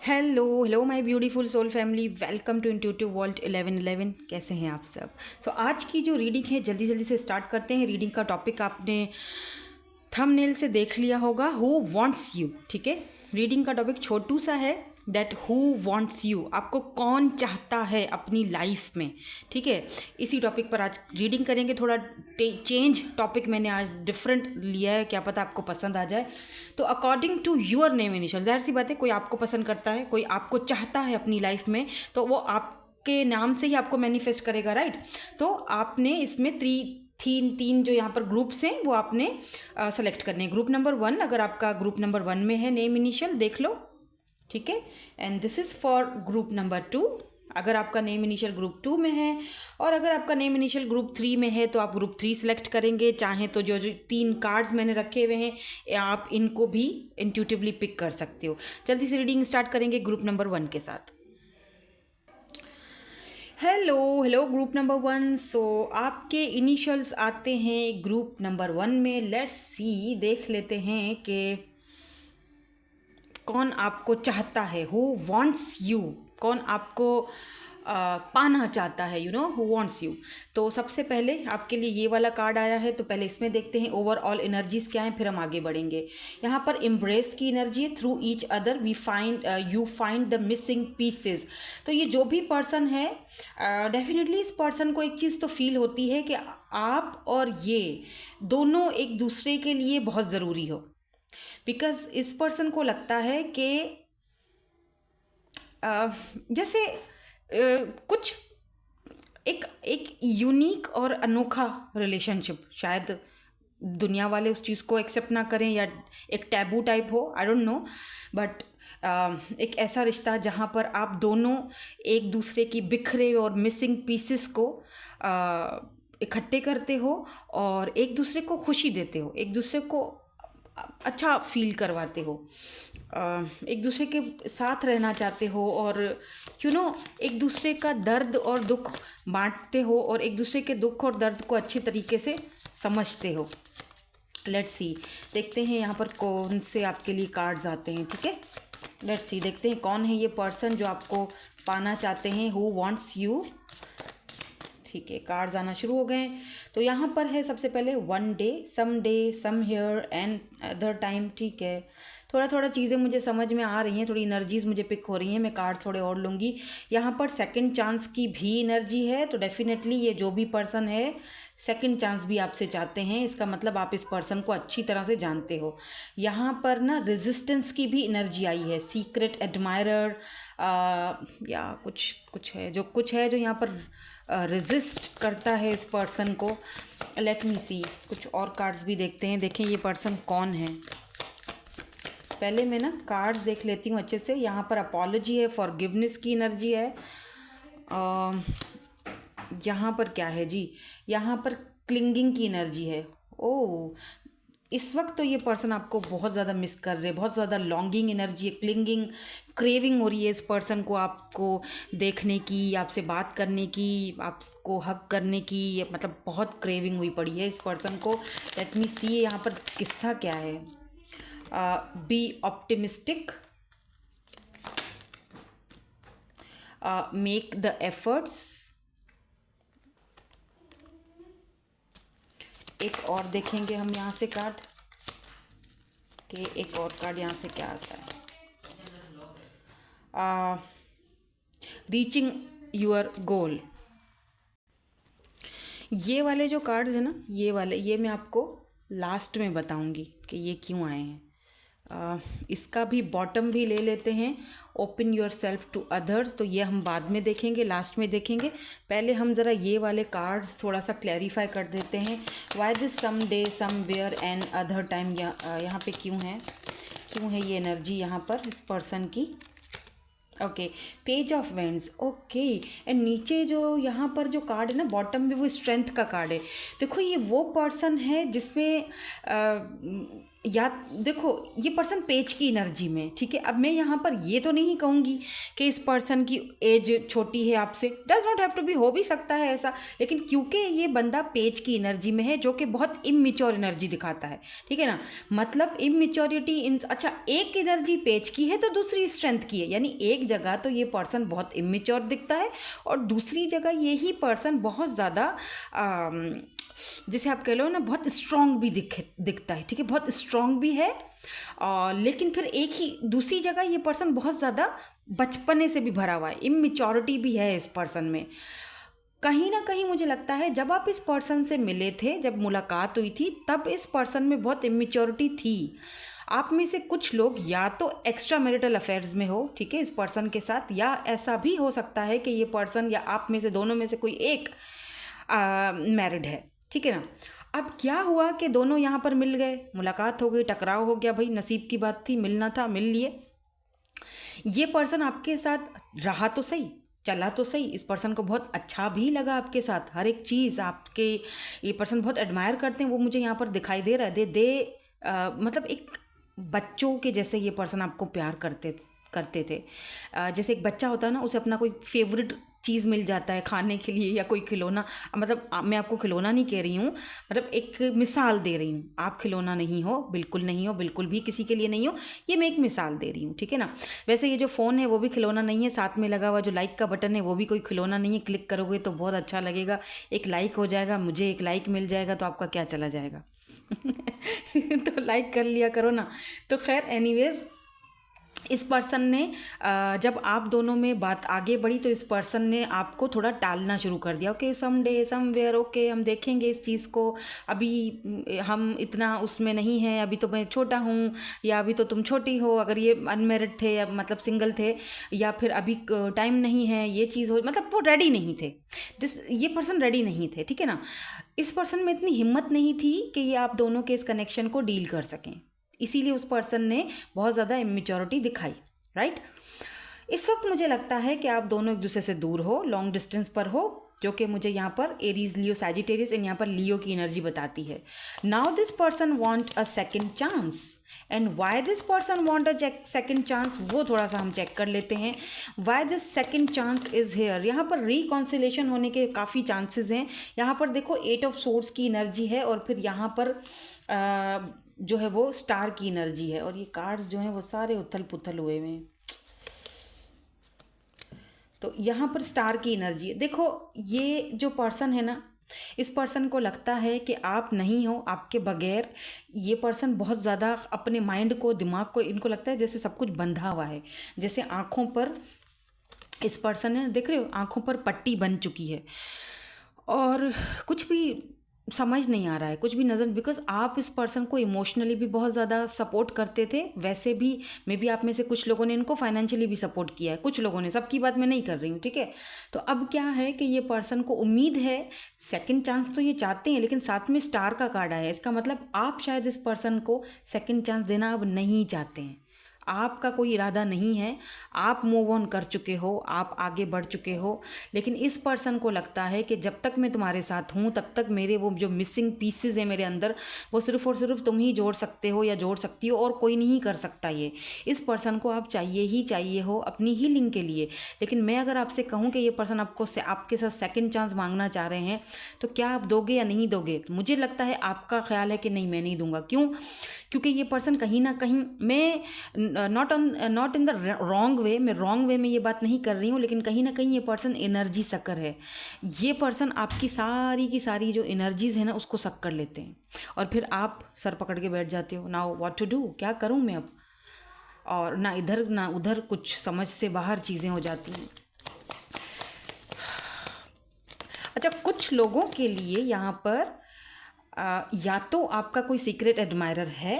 Hello hello my beautiful soul family, welcome to intuitive world 1111। कैसे हैं आप सब? आज की जो रीडिंग है जल्दी जल्दी से स्टार्ट करते हैं। रीडिंग का टॉपिक आपने थंबनेल से देख लिया होगा, हु वांट्स यू। ठीक है, रीडिंग का टॉपिक छोटू सा है, दैट हु वांट्स यू। आपको कौन चाहता है अपनी लाइफ में। ठीक है, इसी टॉपिक पर आज रीडिंग करेंगे। थोड़ा चेंज टॉपिक मैंने आज डिफरेंट लिया है, क्या पता आपको पसंद आ जाए। तो according to your name initial, जाहिर सी बात है कोई आपको पसंद करता है, कोई आपको चाहता है अपनी लाइफ में, तो वो आपके नाम से ही आपको मैनिफेस्ट करेगा, राइट। तो आपने इसमें तीन जो यहाँ पर ग्रुप्स हैं वो आपने सेलेक्ट करने हैं। ग्रुप नंबर 1, अगर आपका ग्रुप नंबर 1 में है नेम इनिशियल, देख लो। ठीक है, and this is for group number 2, अगर आपका नेम इनिशियल ग्रुप 2 में है। और अगर आपका नेम इनिशियल ग्रुप 3 में है तो आप ग्रुप 3 सेलेक्ट करेंगे। चाहे तो जो जो 3 कार्ड्स मैंने रखे हुए हैं आप इनको भी इंट्यूटिवली पिक कर सकते हो। जल्दी से रीडिंग स्टार्ट करेंगे ग्रुप नंबर 1 के साथ। Hello hello group number 1। आपके इनिशियल्स आते हैं ग्रुप नंबर 1 में। लेट्स सी, देख लेते हैं कि कौन आपको चाहता है, हु वांट्स यू। कौन आपको पाना चाहता है, you know, who wants you. तो सबसे पहले आपके लिए ये वाला कार्ड आया है, तो पहले इसमें देखते हैं ओवरऑल एनर्जीज क्या हैं, फिर हम आगे बढ़ेंगे। यहाँ पर एम्ब्रेस की एनर्जी है। Through each other we find you find the missing pieces. तो ये जो भी पर्सन है, डेफिनेटली इस पर्सन को एक चीज़ तो फील होती है कि आप और ये दोनों एक दूसरे के लिए बहुत ज़रूरी हो। बिकॉज इस पर्सन को लगता है कि जैसे कुछ एक एक यूनिक और अनोखा रिलेशनशिप, शायद दुनिया वाले उस चीज़ को एक्सेप्ट ना करें या एक टैबू टाइप हो, आई डोंट नो, बट एक ऐसा रिश्ता जहाँ पर आप दोनों एक दूसरे की बिखरे और मिसिंग पीसेस को इकट्ठे करते हो और एक दूसरे को खुशी देते हो, एक दूसरे को अच्छा फील करवाते हो, एक दूसरे के साथ रहना चाहते हो और यू नो एक दूसरे का दर्द और दुख बांटते हो और एक दूसरे के दुख और दर्द को अच्छी तरीके से समझते हो। लेट्स सी, देखते हैं यहाँ पर कौन से आपके लिए कार्ड्स आते हैं। ठीक है, लेट्स सी, देखते हैं कौन है ये पर्सन जो आपको पाना चाहते हैं, हु वांट्स यू। ठीक है, कार्ड्स आना शुरू हो गए। तो यहाँ पर है सबसे पहले one day some here and other time. ठीक है, थोड़ा थोड़ा चीज़ें मुझे समझ में आ रही हैं, थोड़ी एनर्जीज मुझे पिक हो रही हैं, मैं कार्ड्स थोड़े और लूँगी। यहाँ पर सेकंड चांस की भी एनर्जी है, तो डेफिनेटली ये जो भी पर्सन है सेकंड चांस भी आपसे चाहते हैं। इसका मतलब आप इस पर्सन को अच्छी तरह से जानते हो। यहाँ पर ना रेजिस्टेंस की भी एनर्जी आई है, सीक्रेट एडमायरर या कुछ है जो यहाँ पर रेजिस्ट करता है इस पर्सन को। लेट मी सी, कुछ और कार्ड्स भी देखते हैं, देखें ये पर्सन कौन है। पहले मैं ना कार्ड्स देख लेती हूँ अच्छे से। यहाँ पर अपॉलॉजी है, फॉरगिवनेस की एनर्जी है। यहाँ पर क्या है जी, यहाँ पर क्लिंगिंग की एनर्जी है। ओह, इस वक्त तो ये पर्सन आपको बहुत ज़्यादा मिस कर रहे हैं, बहुत ज़्यादा लॉन्गिंग एनर्जी है, क्लिंगिंग, क्रेविंग हो रही है इस पर्सन को आपको देखने की, आपसे बात करने की, आपको हक करने की, मतलब बहुत क्रेविंग हुई पड़ी है इस पर्सन को। लेट मी सी यहाँ पर किस्सा क्या है। Be optimistic, make the efforts. एक और देखेंगे हम यहाँ से कार्ड कि एक और कार्ड यहाँ से क्या आता है। Reaching your goal. ये वाले जो कार्ड्स हैं ना, ये मैं आपको लास्ट में बताऊंगी कि ये क्यों आए हैं। इसका भी बॉटम भी ले लेते हैं, open yourself to others. तो ये हम बाद में देखेंगे, लास्ट में देखेंगे। पहले हम ज़रा ये वाले कार्ड्स थोड़ा सा क्लैरिफाई कर देते हैं। Why this someday somewhere and other time, यहाँ पे क्यों है ये एनर्जी यहाँ पर इस पर्सन की। Okay, page of vends. Okay, and नीचे जो यहाँ पर जो कार्ड है ना बॉटम में, वो स्ट्रेंथ का कार्ड है। देखो ये वो पर्सन है जिसमें या देखो ये पर्सन पेज की एनर्जी में, ठीक है। अब मैं यहाँ पर ये तो नहीं कहूँगी कि इस पर्सन की एज छोटी है आपसे, does not have to be, हो भी सकता है ऐसा, लेकिन क्योंकि ये बंदा पेज की एनर्जी में है जो कि बहुत इमेच्योर एनर्जी दिखाता है, ठीक है ना। मतलब इमेच्योरिटी इन, अच्छा एक एनर्जी पेज की है तो दूसरी स्ट्रेंथ की है, यानी एक जगह तो ये पर्सन बहुत इमेच्योर दिखता है और दूसरी जगह यही पर्सन बहुत ज़्यादा जिसे आप कह लो ना बहुत स्ट्रॉन्ग भी दिखता है, ठीक है, बहुत स्ट्रॉन्ग भी है। और लेकिन फिर एक ही दूसरी जगह ये पर्सन बहुत ज़्यादा बचपने से भी भरा हुआ है, इमेच्योरिटी भी है इस पर्सन में। कहीं ना कहीं मुझे लगता है जब आप इस पर्सन से मिले थे, जब मुलाकात हुई थी, तब इस पर्सन में बहुत इमेच्योरिटी थी। आप में से कुछ लोग या तो एक्स्ट्रा मैरिटल अफेयर्स में हो, ठीक है, इस पर्सन के साथ, या ऐसा भी हो सकता है कि ये पर्सन या आप में से दोनों में से कोई एक मैरिड है, ठीक है ना। अब क्या हुआ कि दोनों यहाँ पर मिल गए, मुलाकात हो गई, टकराव हो गया, भाई नसीब की बात थी, मिलना था, मिल लिए। ये पर्सन आपके साथ रहा तो सही, चला तो सही, इस पर्सन को बहुत अच्छा भी लगा आपके साथ, हर एक चीज़ आपके ये पर्सन बहुत एडमायर करते हैं, वो मुझे यहाँ पर दिखाई दे रहा है। मतलब एक बच्चों के जैसे ये पर्सन आपको प्यार करते करते थे। जैसे एक बच्चा होता है ना, उसे अपना कोई फेवरेट चीज़ मिल जाता है खाने के लिए या कोई खिलौना, मतलब मैं आपको खिलौना नहीं कह रही हूँ, मतलब एक मिसाल दे रही हूँ, आप खिलौना नहीं हो, बिल्कुल नहीं हो, बिल्कुल भी किसी के लिए नहीं हो, ये मैं एक मिसाल दे रही हूँ, ठीक है ना। वैसे ये जो फ़ोन है वो भी खिलौना नहीं है, साथ में लगा हुआ जो लाइक का बटन है वो भी कोई खिलौना नहीं है, क्लिक करोगे तो बहुत अच्छा लगेगा, एक लाइक हो जाएगा, मुझे एक लाइक मिल जाएगा तो आपका क्या चला जाएगा तो लाइक कर लिया करो ना। तो खैर एनीवेज, इस पर्सन ने जब आप दोनों में बात आगे बढ़ी तो इस पर्सन ने आपको थोड़ा टालना शुरू कर दिया। ओके समडे समवेयर, ओके हम देखेंगे इस चीज़ को, अभी हम इतना उसमें नहीं हैं, अभी तो मैं छोटा हूँ, या अभी तो तुम छोटी हो, अगर ये अनमेरिड थे या मतलब सिंगल थे, या फिर अभी टाइम नहीं है ये चीज़ हो, मतलब वो रेडी नहीं थे, ये पर्सन रेडी नहीं थे, ठीक है ना। इस पर्सन में इतनी हिम्मत नहीं थी कि ये आप दोनों के इस कनेक्शन को डील कर सकें, इसीलिए उस पर्सन ने बहुत ज़्यादा इमेच्योरिटी दिखाई, राइट। इस वक्त मुझे लगता है कि आप दोनों एक दूसरे से दूर हो, लॉन्ग डिस्टेंस पर हो, जो कि मुझे यहाँ पर एरीज लियो सैजिटेरियस एंड यहाँ पर लियो की एनर्जी बताती है। Now this person want a second chance, and why this person want a second chance, वो थोड़ा सा हम चेक कर लेते हैं। Why this second chance is here, यहाँ पर रिकॉन्सिलेशन होने के काफ़ी चांसेस हैं। यहाँ पर देखो 8 ऑफ सोर्ड्स की एनर्जी है और फिर यहाँ पर जो है वो स्टार की एनर्जी है, और ये कार्ड्स जो हैं वो सारे उथल पुथल हुए हुए हैं। तो यहाँ पर स्टार की एनर्जी है। देखो ये जो पर्सन है ना, इस पर्सन को लगता है कि आप नहीं हो, आपके बगैर ये पर्सन बहुत ज़्यादा अपने माइंड को, दिमाग को, इनको लगता है जैसे सब कुछ बंधा हुआ है, जैसे आँखों पर इस पर्सन ने, देख रहे हो, आँखों पर पट्टी बन चुकी है और कुछ भी समझ नहीं आ रहा है, कुछ भी नज़र, बिकॉज आप इस पर्सन को इमोशनली भी बहुत ज़्यादा सपोर्ट करते थे, वैसे भी मे बी आप में से कुछ लोगों ने इनको फाइनेंशियली भी सपोर्ट किया है, कुछ लोगों ने, सबकी बात मैं नहीं कर रही हूँ, ठीक है। तो अब क्या है कि ये पर्सन को उम्मीद है, सेकंड चांस तो ये चाहते हैं, लेकिन साथ में स्टार का कार्ड आया है, इसका मतलब आप शायद इस पर्सन को सेकंड चांस देना अब नहीं चाहते हैं, आपका कोई इरादा नहीं है, आप मूव ऑन कर चुके हो, आप आगे बढ़ चुके हो। लेकिन इस पर्सन को लगता है कि जब तक मैं तुम्हारे साथ हूँ तब तक मेरे वो जो मिसिंग पीसेस हैं मेरे अंदर, वो सिर्फ और सिर्फ तुम ही जोड़ सकते हो या जोड़ सकती हो, और कोई नहीं कर सकता ये। इस पर्सन को आप चाहिए ही चाहिए हो अपनी हीलिंग के लिए। लेकिन मैं अगर आपसे कहूँ कि ये पर्सन आपको आपके साथ सेकेंड चांस मांगना चाह रहे हैं, तो क्या आप दोगे या नहीं दोगे? मुझे लगता है आपका ख्याल है कि नहीं, मैं नहीं दूंगा। क्यों? क्योंकि ये पर्सन कहीं ना कहीं, मैं not in the wrong way, मैं रॉन्ग वे में ये बात नहीं कर रही हूँ, लेकिन कहीं ना कहीं ये पर्सन एनर्जी सकर है। ये पर्सन आपकी सारी की सारी जो एनर्जीज है ना उसको सक कर लेते हैं, और फिर आप सर पकड़ के बैठ जाते हो, नाउ व्हाट टू डू, क्या करूँ मैं अब, और ना इधर ना उधर, कुछ समझ से बाहर चीज़ें हो जाती हैं। अच्छा, कुछ लोगों के लिए यहाँ पर या तो आपका कोई सीक्रेट एडमायरर है,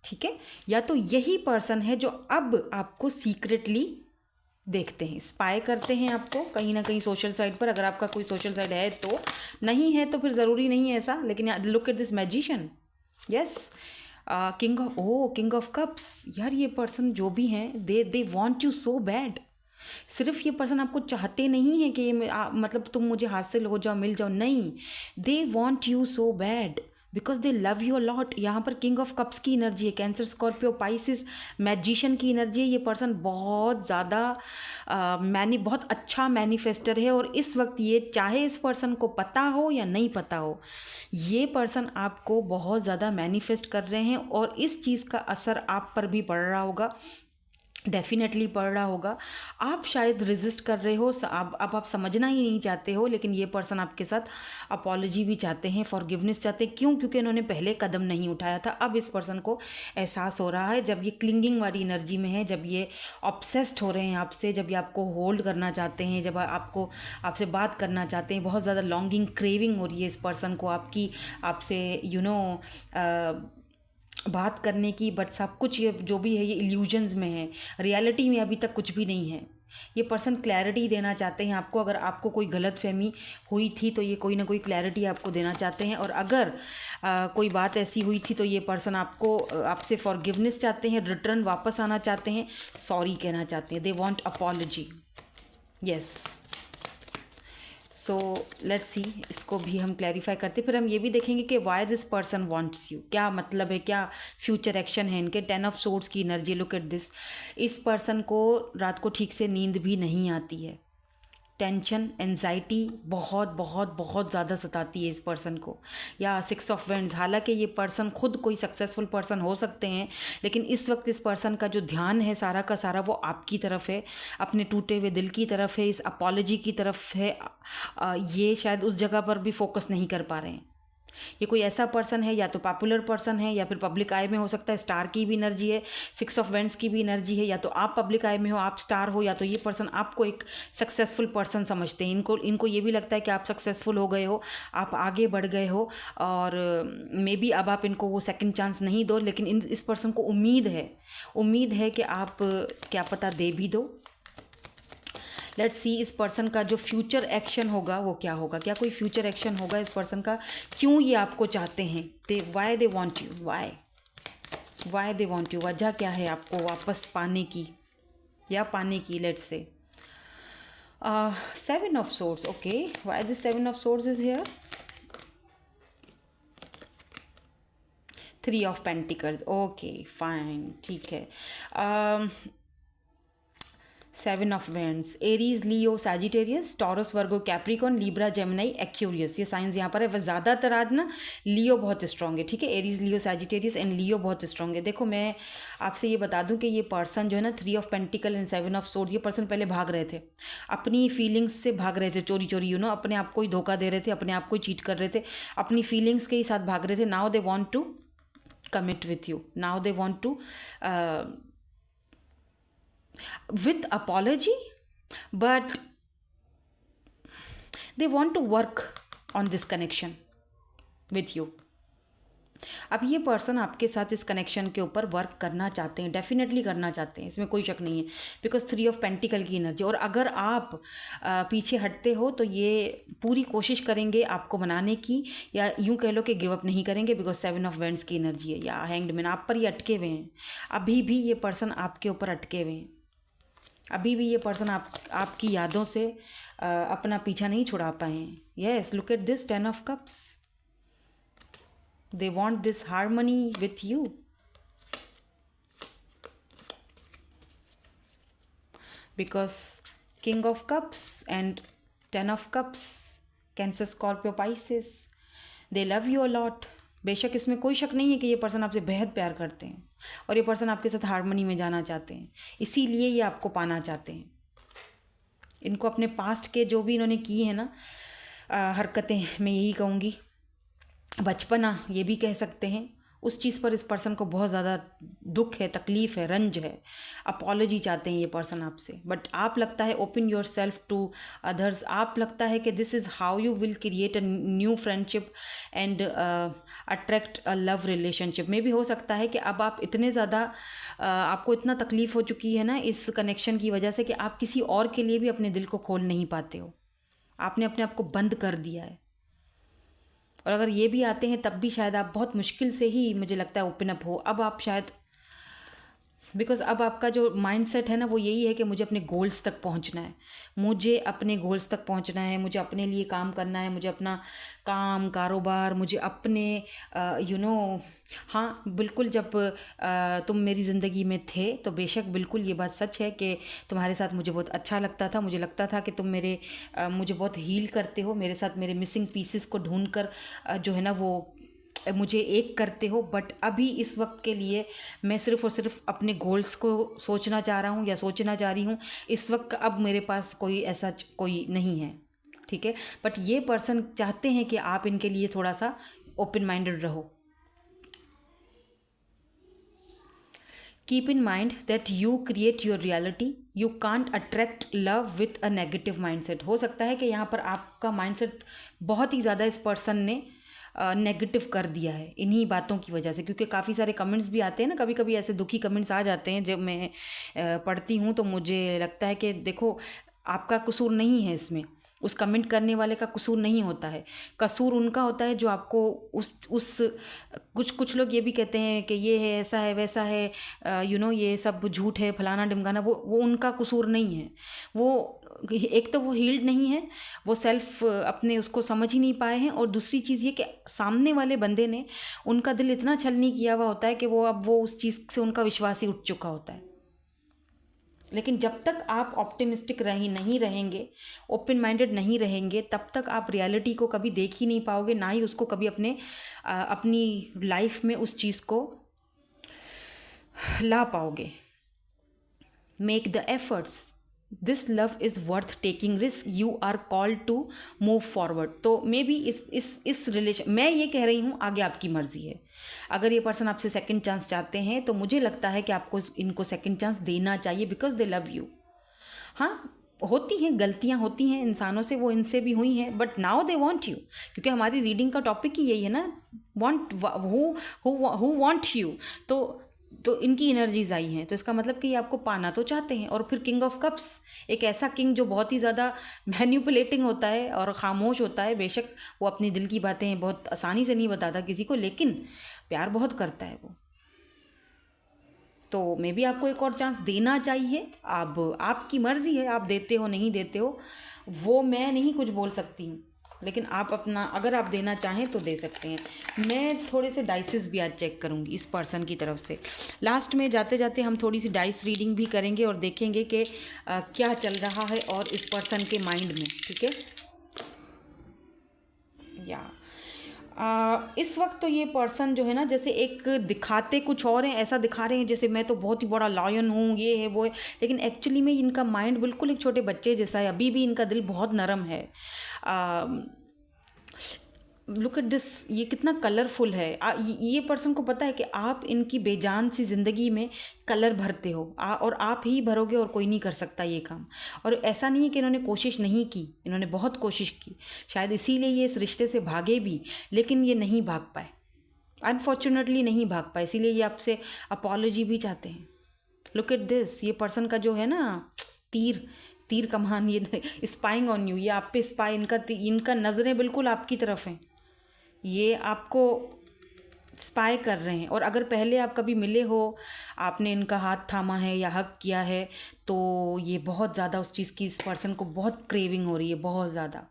ठीक है, या तो यही पर्सन है जो अब आपको सीक्रेटली देखते हैं, स्पाई करते हैं आपको कहीं ना कहीं सोशल साइट पर। अगर आपका कोई सोशल साइट है तो, नहीं है तो फिर ज़रूरी नहीं है ऐसा। लेकिन look at this magician, yes, king of cups. यार ये पर्सन जो भी हैं, they want you so bad. सिर्फ ये पर्सन आपको चाहते नहीं है कि मतलब तुम मुझे हाथ से लो जाओ, मिल जाओ, नहीं, they want you so bad. Because they love you lot. यहाँ पर किंग ऑफ कप्स की एनर्जी है, कैंसर स्कॉर्पियो पाइसिस मैजिशियन की एनर्जी है। ये पर्सन बहुत ज़्यादा बहुत अच्छा मैनिफेस्टर है, और इस वक्त ये चाहे इस पर्सन को पता हो या नहीं पता हो, ये पर्सन आपको बहुत ज़्यादा मैनिफेस्ट कर रहे हैं, और इस चीज़ का असर आप पर भी पड़ रहा होगा, डेफिनेटली पड़ रहा होगा। आप शायद रेजिस्ट कर रहे हो, अब आप समझना ही नहीं चाहते हो, लेकिन ये पर्सन आपके साथ अपॉलॉजी भी चाहते हैं, फॉरगिवनेस चाहते हैं। क्यों? क्योंकि इन्होंने पहले कदम नहीं उठाया था। अब इस पर्सन को एहसास हो रहा है, जब ये क्लिंगिंग वाली एनर्जी में है, जब ये ऑब्सेस्ड हो रहे हैं आपसे, जब ये आपको होल्ड करना चाहते हैं, जब आपसे बात करना चाहते हैं, बहुत ज़्यादा लॉन्गिंग क्रेविंग हो रही है इस पर्सन को आपसे बात करने की, बट सब कुछ ये जो भी है ये इल्यूजन्स में है, रियलिटी में अभी तक कुछ भी नहीं है। ये पर्सन क्लैरिटी देना चाहते हैं आपको। अगर आपको कोई गलतफहमी हुई थी तो ये कोई ना कोई क्लैरिटी आपको देना चाहते हैं, और अगर कोई बात ऐसी हुई थी तो ये पर्सन आपसे फॉरगिवनेस चाहते हैं, रिटर्न वापस आना चाहते हैं, सॉरी कहना चाहते हैं। They want apology, yes. So let's see, इसको भी हम क्लैरिफाई करते, फिर हम ये भी देखेंगे कि why this person wants you, क्या मतलब है, क्या फ्यूचर एक्शन है इनके। 10 ऑफ सोर्ड्स की एनर्जी, लुक एट दिस। इस पर्सन को रात को ठीक से नींद भी नहीं आती है, टेंशन एंजाइटी बहुत बहुत बहुत ज़्यादा सताती है इस पर्सन को। या 6 ऑफ वेंड्स, हालांकि ये पर्सन खुद कोई सक्सेसफुल पर्सन हो सकते हैं, लेकिन इस वक्त इस पर्सन का जो ध्यान है सारा का सारा वो आपकी तरफ है, अपने टूटे हुए दिल की तरफ है, इस अपॉलॉजी की तरफ है। ये शायद उस जगह पर भी फोकस नहीं कर पा रहे हैं। ये कोई ऐसा पर्सन है, या तो पॉपुलर पर्सन है, या फिर पब्लिक आई में हो सकता है। स्टार की भी एनर्जी है, 6 ऑफ वेंड्स की भी एनर्जी है। या तो आप पब्लिक आई में हो, आप स्टार हो, या तो ये पर्सन आपको एक सक्सेसफुल पर्सन समझते हैं। इनको ये भी लगता है कि आप सक्सेसफुल हो गए हो, आप आगे बढ़ गए हो, और मे बी अब आप इनको वो सेकंड चांस नहीं दो, लेकिन इस पर्सन को उम्मीद है कि आप क्या पता दे भी दो। लेट्स सी इस पर्सन का जो फ्यूचर एक्शन होगा वो क्या होगा। क्या कोई फ्यूचर एक्शन होगा इस पर्सन का? क्यों ये आपको चाहते हैं? Why they want you, why they want you, वजह क्या है आपको वापस पाने की या पाने की? Let's say 7 of swords, okay, why this 7 of swords is here. 3 of pentacles, okay fine, ठीक है। 7 of vends, Aries, Leo, Sagittarius, taurus, Virgo, Capricorn, Libra, Gemini, Aquarius, ये साइंस यहाँ पर है। वह ज़्यादातर आज ना लियो बहुत स्ट्रॉन्ग है, ठीक है। एरीज, लियो, सैजिटेरियस एंड लियो बहुत स्ट्रॉन्ग है। देखो मैं आपसे ये बता दूं कि ये पर्सन जो है ना 3 of pentacle and 7 of sword, ये पर्सन पहले भाग रहे थे, अपनी फीलिंग्स से भाग रहे थे, चोरी चोरी अपने आप को ही धोखा दे रहे थे, अपने आप को ही चीट कर रहे थे, अपनी फीलिंग्स के ही साथ भाग रहे थे। Now they want to commit with you, now they want to with apology, but they want to work on this connection with you. अब ये पर्सन आपके साथ इस कनेक्शन के ऊपर वर्क करना चाहते हैं, डेफिनेटली करना चाहते हैं, इसमें कोई शक नहीं है, बिकॉज 3 ऑफ पेंटिकल की एनर्जी। और अगर आप पीछे हटते हो तो ये पूरी कोशिश करेंगे आपको बनाने की, या यूँ कह लो कि गिव अप नहीं करेंगे, बिकॉज 7 ऑफ वेंड्स की एनर्जी है। या हैंग्ड मैन, आप पर ही अटके हुए हैं, अभी भी ये पर्सन आपके ऊपर अटके हुए हैं, अभी भी ये पर्सन आपकी यादों से अपना पीछा नहीं छुड़ा पाए हैं। Yes, look at this 10 of cups, they want this harmony with you. Because king of cups and 10 of cups, cancer, Scorpio, Pisces, they love you a lot. बेशक इसमें कोई शक नहीं है कि ये पर्सन आपसे बेहद प्यार करते हैं, और ये पर्सन आपके साथ हार्मनी में जाना चाहते हैं, इसीलिए ये आपको पाना चाहते हैं। इनको अपने पास्ट के जो भी इन्होंने की है ना हरकतें, मैं यही कहूँगी, बचपना ये भी कह सकते हैं, उस चीज़ पर इस पर्सन को बहुत ज़्यादा दुख है, तकलीफ़ है, रंज है, अपॉलॉजी चाहते हैं ये पर्सन आपसे। बट आप लगता है open yourself to others, आप लगता है कि this is how you will create a new friendship and attract a love relationship. में भी हो सकता है कि अब आप इतने ज़्यादा आपको इतना तकलीफ़ हो चुकी है ना इस कनेक्शन की वजह से कि आप किसी और के लिए भी अपने दिल को खोल नहीं पाते हो, आपने अपने आप को बंद कर दिया है। और अगर ये भी आते हैं तब भी शायद आप बहुत मुश्किल से ही, मुझे लगता है, ओपन अप हो। अब आप शायद बिकॉज़ अब आपका जो माइंडसेट है ना वो यही है कि मुझे अपने गोल्स तक पहुंचना है, मुझे अपने गोल्स तक पहुंचना है, मुझे अपने लिए काम करना है, मुझे अपना काम कारोबार, मुझे अपने यू नो हाँ बिल्कुल। जब तुम मेरी ज़िंदगी में थे तो बेशक बिल्कुल ये बात सच है कि तुम्हारे साथ मुझे बहुत अच्छा लगता था, मुझे लगता था कि तुम मुझे बहुत हील करते हो, मेरे साथ मेरे मिसिंग पीसेस को ढूंढ कर जो है ना वो मुझे एक करते हो। बट अभी इस वक्त के लिए मैं सिर्फ़ और सिर्फ अपने गोल्स को सोचना चाह रहा हूँ या सोचना चाह रही हूँ। इस वक्त अब मेरे पास कोई ऐसा कोई नहीं है, ठीक है। बट ये पर्सन चाहते हैं कि आप इनके लिए थोड़ा सा ओपन माइंडेड रहो। Keep in mind that you create your reality, you can't attract love with a negative mindset. हो सकता है कि यहाँ पर आपका माइंडसेट बहुत ही ज़्यादा इस पर्सन ने नेगेटिव कर दिया है इन्हीं बातों की वजह से, क्योंकि काफ़ी सारे कमेंट्स भी आते हैं ना, कभी कभी ऐसे दुखी कमेंट्स आ जाते हैं जब मैं पढ़ती हूँ, तो मुझे लगता है कि देखो आपका कसूर नहीं है इसमें, उस कमेंट करने वाले का कसूर नहीं होता है, कसूर उनका होता है जो आपको उस कुछ कुछ लोग ये भी कहते हैं कि ये है, ऐसा है, वैसा है, ये सब झूठ है, फलाना ढिमकाना, वो उनका कसूर नहीं है। वो एक तो वो हील्ड नहीं है, वो सेल्फ अपने उसको समझ ही नहीं पाए हैं, और दूसरी चीज़ ये कि सामने वाले बंदे ने उनका दिल इतना छलनी किया हुआ होता है कि वो उस चीज़ से उनका विश्वास ही उठ चुका होता है। लेकिन जब तक आप ऑप्टिमिस्टिक नहीं रहेंगे, ओपन माइंडेड नहीं रहेंगे, तब तक आप रियलिटी को कभी देख ही नहीं पाओगे, ना ही उसको कभी अपनी लाइफ में उस चीज़ को ला पाओगे। Make the efforts, this love is worth taking risk, you are called to move forward. तो मे बी इस रिलेशन, मैं ये कह रही हूँ, आगे आपकी मर्जी है। अगर ये पर्सन आपसे सेकंड चांस चाहते हैं तो मुझे लगता है कि आपको इनको सेकंड चांस देना चाहिए, बिकॉज दे लव यू। हाँ, होती हैं गलतियाँ, होती हैं इंसानों से, वो इनसे भी हुई हैं, but now they want you, क्योंकि हमारी रीडिंग का टॉपिक ही यही है ना, वांट, हु वांट यू। तो इनकी एनर्जीज आई हैं, तो इसका मतलब कि ये आपको पाना तो चाहते हैं। और फिर किंग ऑफ कप्स, एक ऐसा किंग जो बहुत ही ज़्यादा मैन्युपुलेटिंग होता है और ख़ामोश होता है। बेशक वो अपनी दिल की बातें बहुत आसानी से नहीं बताता किसी को, लेकिन प्यार बहुत करता है वो। तो मे बी आपको एक और चांस देना चाहिए। अब आपकी मर्ज़ी है, आप देते हो नहीं देते हो, वो मैं नहीं कुछ बोल सकती हूँ, लेकिन आप अपना, अगर आप देना चाहें तो दे सकते हैं। मैं थोड़े से डाइसेस भी आज चेक करूँगी इस पर्सन की तरफ से। लास्ट में जाते जाते हम थोड़ी सी डाइस रीडिंग भी करेंगे और देखेंगे कि क्या चल रहा है और इस पर्सन के माइंड में, ठीक है। या इस वक्त तो ये पर्सन जो है ना, जैसे एक दिखाते कुछ और हैं, ऐसा दिखा रहे हैं जैसे मैं तो बहुत ही बड़ा लायन हूँ, ये है वो है, लेकिन एक्चुअली में इनका माइंड बिल्कुल एक छोटे बच्चे जैसा है। अभी भी इनका दिल बहुत नरम है। लुक एट दिस, ये कितना कलरफुल है। ये पर्सन को पता है कि आप इनकी बेजान सी ज़िंदगी में कलर भरते हो, और आप ही भरोगे, और कोई नहीं कर सकता ये काम। और ऐसा नहीं है कि इन्होंने कोशिश नहीं की, इन्होंने बहुत कोशिश की, शायद इसीलिए ये इस रिश्ते से भागे भी, लेकिन ये नहीं भाग पाए, अनफॉर्चुनेटली नहीं भाग पाए, इसीलिए ये आपसे अपॉलॉजी भी चाहते हैं। लुक एट दिस, ये पर्सन का जो है ना तीर कमान, ये स्पाइंग ऑन यू, ये आप पे स्पाई, इनका नज़रें बिल्कुल आपकी तरफ हैं, ये आपको स्पाई कर रहे हैं। और अगर पहले आप कभी मिले हो, आपने इनका हाथ थामा है या हक किया है, तो ये बहुत ज़्यादा उस चीज़ की, इस पर्सन को बहुत क्रेविंग हो रही है, बहुत ज़्यादा।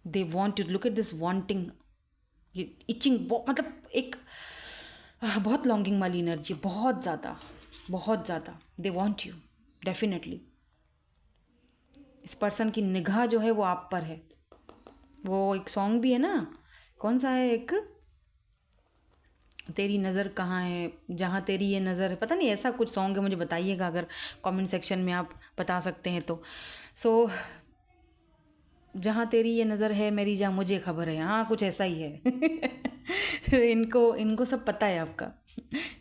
They want to, look at this wanting, ये इचिंग, मतलब एक बहुत लॉन्गिंग वाली एनर्जी, बहुत ज़्यादा, बहुत ज़्यादा। They want you definitely. इस पर्सन की निगाह जो है वो आप पर है। वो एक सॉन्ग भी है ना, कौन सा है, एक तेरी नज़र कहाँ है, जहाँ तेरी ये नज़र है, पता नहीं ऐसा कुछ सॉन्ग है, मुझे बताइएगा अगर कमेंट सेक्शन में आप बता सकते हैं तो। जहाँ तेरी ये नज़र है मेरी, जहाँ मुझे खबर है, हाँ कुछ ऐसा ही है। इनको सब पता है आपका,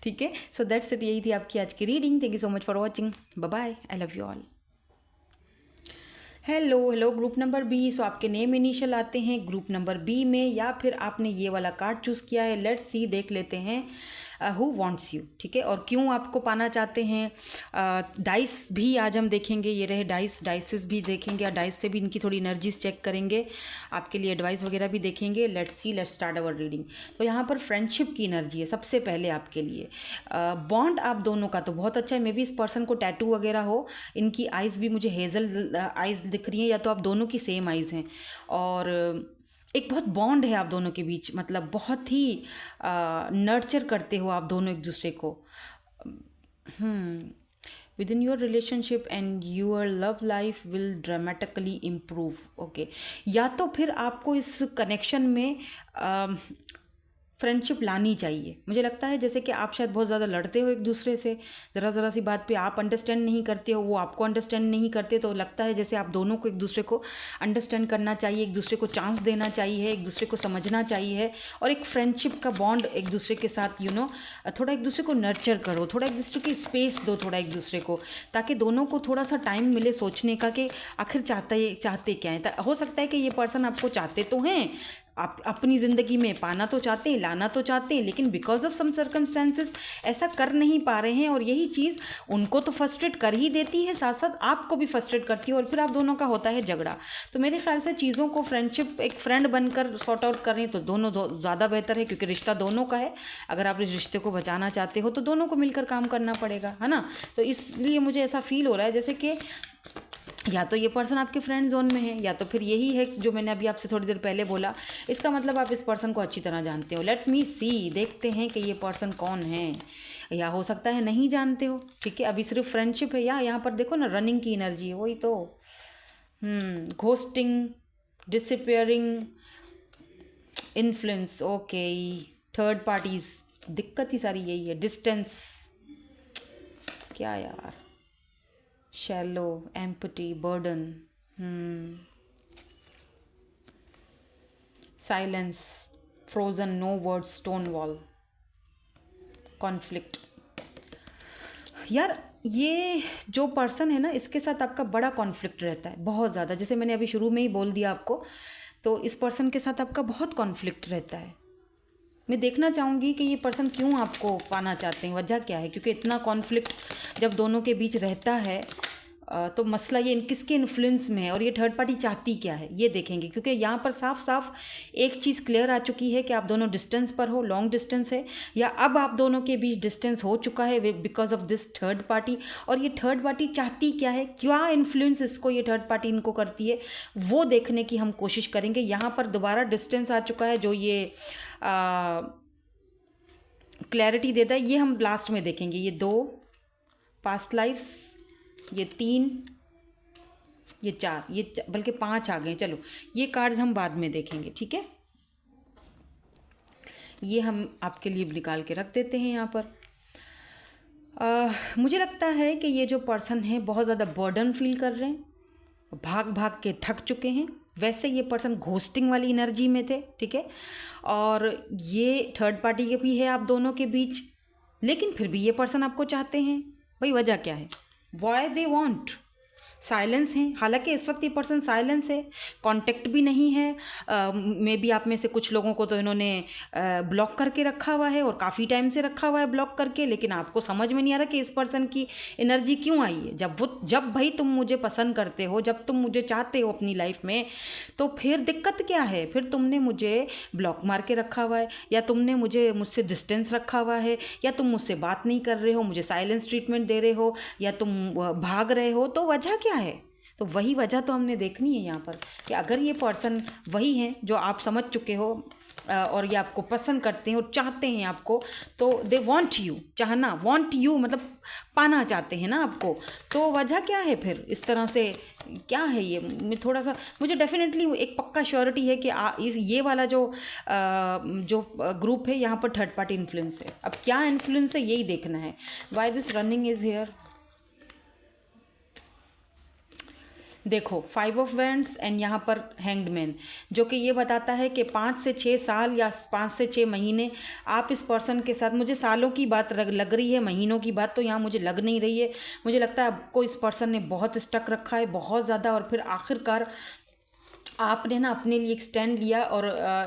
ठीक है। सो दैट्स इट, यही थी आपकी आज की reading. Thank you so much for watching, bye bye, I love you all. Hello group number B. So आपके नेम इनिशियल आते हैं ग्रुप नंबर बी में, या फिर आपने ये वाला कार्ड चूज़ किया है। लेट्स सी, देख लेते हैं हु वांट्स यू, ठीक है। और क्यों आपको पाना चाहते हैं, डाइस भी आज हम देखेंगे, ये रहे डाइसेस भी देखेंगे, और डाइस से भी इनकी थोड़ी एनर्जीज चेक करेंगे, आपके लिए एडवाइस वगैरह भी देखेंगे। Let's start our reading. तो यहाँ पर फ्रेंडशिप की एनर्जी है सबसे पहले आपके लिए। बॉन्ड आप दोनों का तो बहुत अच्छा है, मे बी इस पर्सन को टैटू वगैरह हो, इनकी आइज़ भी मुझे हेज़ल आइज़ दिख रही हैं, या तो आप दोनों की सेम आइज़ हैं, और एक बहुत बॉन्ड है आप दोनों के बीच, मतलब बहुत ही नर्चर करते हो आप दोनों एक दूसरे को। With in your relationship and your love life will dramatically improve. Okay, या तो फिर आपको इस कनेक्शन में फ्रेंडशिप लानी चाहिए। मुझे लगता है जैसे कि आप शायद बहुत ज़्यादा लड़ते हो एक दूसरे से, ज़रा सी बात पे आप अंडरस्टैंड नहीं करते हो, वो आपको अंडरस्टैंड नहीं करते, तो लगता है जैसे आप दोनों को एक दूसरे को अंडरस्टैंड करना चाहिए, एक दूसरे को चांस देना चाहिए, एक दूसरे को समझना चाहिए, और एक फ्रेंडशिप का बॉन्ड एक दूसरे के साथ थोड़ा एक दूसरे को नर्चर करो, थोड़ा एक दूसरे की स्पेस दो थोड़ा एक दूसरे को, ताकि दोनों को थोड़ा सा टाइम मिले सोचने का कि आखिर चाहते क्या है। हो सकता है कि ये पर्सन आपको चाहते तो हैं, आप अपनी ज़िंदगी में पाना तो चाहते हैं, लाना तो चाहते हैं, लेकिन बिकॉज ऑफ सम सर्कमस्टेंसेस ऐसा कर नहीं पा रहे हैं, और यही चीज़ उनको तो फ्रस्ट्रेट कर ही देती है, साथ साथ आपको भी फ्रस्ट्रेट करती है, और फिर आप दोनों का होता है झगड़ा। तो मेरे ख्याल से चीज़ों को फ्रेंडशिप एक फ्रेंड बनकर सॉर्ट आउट करें तो दोनों ज़्यादा बेहतर है, क्योंकि रिश्ता दोनों का है। अगर आप इस रिश्ते को बचाना चाहते हो तो दोनों को मिलकर काम करना पड़ेगा, है ना। तो इसलिए मुझे ऐसा फील हो रहा है जैसे कि या तो ये पर्सन आपके फ्रेंड जोन में है, या तो फिर यही है जो मैंने अभी आपसे थोड़ी देर पहले बोला, इसका मतलब आप इस पर्सन को अच्छी तरह जानते हो। लेट मी सी, देखते हैं कि ये पर्सन कौन है, या हो सकता है नहीं जानते हो, ठीक है। अभी सिर्फ फ्रेंडशिप है, या यहाँ पर देखो ना रनिंग की एनर्जी है, वही तो ghosting, disappearing, influence, okay, third parties, दिक्कत ही सारी यही है, डिस्टेंस, क्या यार, shallow, empty, burden, silence, frozen, no word, stone wall, conflict. यार ये जो पर्सन है ना, इसके साथ आपका बड़ा कॉन्फ्लिक्ट रहता है, बहुत ज़्यादा, जैसे मैंने अभी शुरू में ही बोल दिया आपको। तो इस पर्सन के साथ आपका बहुत कॉन्फ्लिक्ट रहता है। मैं देखना चाहूँगी कि ये पर्सन क्यों आपको पाना चाहते हैं, वजह क्या है, क्योंकि इतना कॉन्फ्लिक्ट जब दोनों के बीच रहता है तो मसला ये किसके इन्फ्लुएंस में है, और ये थर्ड पार्टी चाहती क्या है, ये देखेंगे। क्योंकि यहाँ पर साफ साफ एक चीज़ क्लियर आ चुकी है कि आप दोनों डिस्टेंस पर हो, लॉन्ग डिस्टेंस है, या अब आप दोनों के बीच डिस्टेंस हो चुका है because of this third party. और ये थर्ड पार्टी चाहती क्या है, क्या इन्फ्लुएंस इसको ये थर्ड पार्टी इनको करती है, वो देखने की हम कोशिश करेंगे। यहाँ पर दोबारा डिस्टेंस आ चुका है जो ये क्लैरिटी देता है, ये हम लास्ट में देखेंगे। ये 2 पास्ट लाइफ्स, ये 3, ये 4, बल्कि 5 आ गए। चलो ये कार्ड्स हम बाद में देखेंगे, ठीक है। ये हम आपके लिए निकाल के रख देते हैं यहाँ पर। मुझे लगता है कि ये जो पर्सन है बहुत ज़्यादा बर्डन फील कर रहे हैं, भाग भाग के थक चुके हैं। वैसे ये पर्सन घोस्टिंग वाली एनर्जी में थे, ठीक है, और ये थर्ड पार्टी के भी है आप दोनों के बीच, लेकिन फिर भी ये पर्सन आपको चाहते हैं। भाई वजह क्या है, वाई दे वॉन्ट, साइलेंस है। हालांकि इस वक्त ये पर्सन साइलेंस है, कांटेक्ट भी नहीं है। मे बी आप में से कुछ लोगों को तो इन्होंने ब्लॉक करके रखा हुआ है, और काफ़ी टाइम से रखा हुआ है ब्लॉक करके, लेकिन आपको समझ में नहीं आ रहा कि इस पर्सन की एनर्जी क्यों आई है। जब भाई तुम मुझे पसंद करते हो, जब तुम मुझे चाहते हो अपनी लाइफ में, तो फिर दिक्कत क्या है, फिर तुमने मुझे ब्लॉक मार के रखा हुआ है, या तुमने मुझसे डिस्टेंस रखा हुआ है, या तुम मुझसे बात नहीं कर रहे हो, मुझे साइलेंस ट्रीटमेंट दे रहे हो, या तुम भाग रहे हो, तो वजह क्या है। तो वही वजह तो हमने देखनी है यहाँ पर, कि अगर ये पर्सन वही हैं जो आप समझ चुके हो, और ये आपको पसंद करते हैं और चाहते हैं आपको, तो दे वांट यू, चाहना, वांट यू मतलब पाना चाहते हैं ना आपको, तो वजह क्या है फिर इस तरह से, क्या है ये। मैं थोड़ा सा, मुझे डेफिनेटली एक पक्का श्योरिटी है कि ये वाला जो ग्रुप है यहाँ पर थर्ड पार्टी इन्फ्लुएंस है। अब क्या इन्फ्लुएंस है यही देखना है। Why this running is here, देखो 5 ऑफ वैंड्स एंड यहाँ पर हैंग्ड मैन, जो कि ये बताता है कि 5 से 6 साल या 5 से 6 महीने आप इस पर्सन के साथ, मुझे सालों की बात लग रही है, महीनों की बात तो यहाँ मुझे लग नहीं रही है। मुझे लगता है आपको इस पर्सन ने बहुत स्टक रखा है, बहुत ज़्यादा, और फिर आखिरकार आपने ना अपने लिए एक स्टैंड लिया और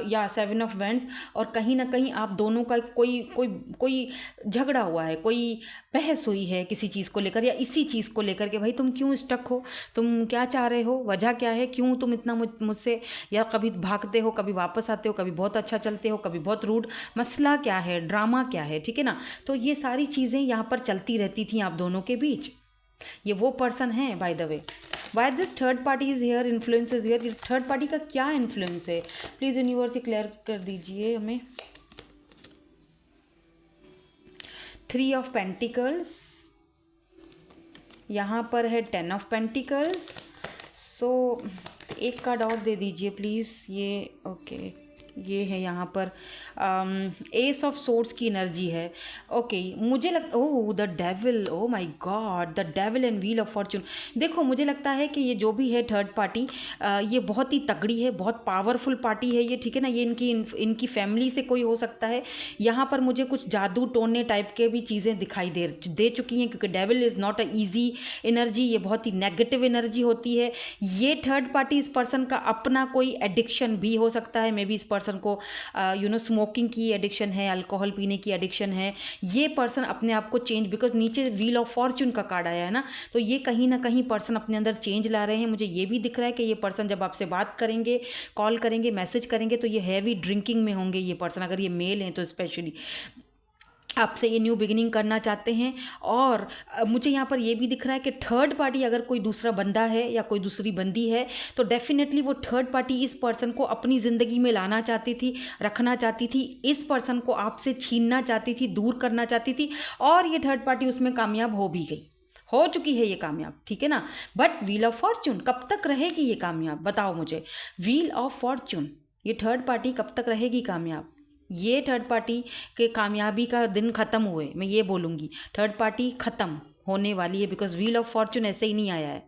या सेवन ऑफ वैंड्स, और कहीं ना कहीं आप दोनों का कोई कोई कोई झगड़ा हुआ है, कोई बहस हुई है किसी चीज़ को लेकर या इसी चीज़ को लेकर के भाई तुम क्यों स्टक हो, तुम क्या चाह रहे हो, वजह क्या है, क्यों तुम इतना मुझसे या कभी भागते हो, कभी वापस आते हो, कभी बहुत अच्छा चलते हो, कभी बहुत रूड, मसला क्या है, ड्रामा क्या है, ठीक है ना। तो ये सारी चीज़ें यहाँ पर चलती रहती थी आप दोनों के बीच। ये वो पर्सन है bye the way. Why this third party is here, influence is here, third party का क्या इन्फ्लुएंस है, प्लीज़ यूनिवर्स क्लियर कर दीजिए हमें। 3 ऑफ पेंटिकल्स, यहाँ पर है 10 ऑफ पेंटिकल्स। सो एक कार्ड और दे दीजिए प्लीज़, ये ओके ये है यहाँ पर एस ऑफ सोर्ड्स की एनर्जी है। ओके मुझे लगता, ओह the devil, oh my God, the devil and wheel of Fortune. देखो मुझे लगता है कि ये जो भी है थर्ड पार्टी, ये बहुत ही तगड़ी है, बहुत पावरफुल पार्टी है ये, ठीक है ना। ये इनकी फैमिली से कोई हो सकता है। यहाँ पर मुझे कुछ जादू टोने टाइप के भी चीज़ें दिखाई दे चुकी हैं, क्योंकि devil is not a easy energy, ये बहुत ही नेगेटिव एनर्जी होती है। ये थर्ड पार्टी इस पर्सन का अपना कोई एडिक्शन भी हो सकता है, मे बी इस पर्सन को स्मोकिंग की एडिक्शन है, अल्कोहल पीने की एडिक्शन है। ये पर्सन अपने आप को चेंज, बिकॉज नीचे व्हील ऑफ फॉर्चून का कार्ड आया है ना, तो ये कहीं ना कहीं पर्सन अपने अंदर चेंज ला रहे हैं। मुझे ये भी दिख रहा है कि ये पर्सन जब आपसे बात करेंगे, कॉल करेंगे, मैसेज करेंगे, तो ये हैवी ड्रिंकिंग में होंगे ये पर्सन, अगर ये मेल हैं तो स्पेशली आपसे ये न्यू बिगिनिंग करना चाहते हैं। और मुझे यहाँ पर ये भी दिख रहा है कि थर्ड पार्टी अगर कोई दूसरा बंदा है या कोई दूसरी बंदी है, तो डेफिनेटली वो थर्ड पार्टी इस पर्सन को अपनी ज़िंदगी में लाना चाहती थी, रखना चाहती थी, इस पर्सन को आपसे छीनना चाहती थी, दूर करना चाहती थी, और ये थर्ड पार्टी उसमें कामयाब हो भी गई, हो चुकी है ये कामयाब, ठीक है ना। बट व्हील ऑफ फॉर्चून कब तक रहेगी ये कामयाब, बताओ मुझे। व्हील ऑफ फॉर्चून, ये थर्ड पार्टी कब तक रहेगी कामयाब। ये थर्ड पार्टी के कामयाबी का दिन ख़त्म हुए, मैं ये बोलूँगी थर्ड पार्टी ख़त्म होने वाली है, बिकॉज व्हील ऑफ फॉर्चून ऐसे ही नहीं आया है,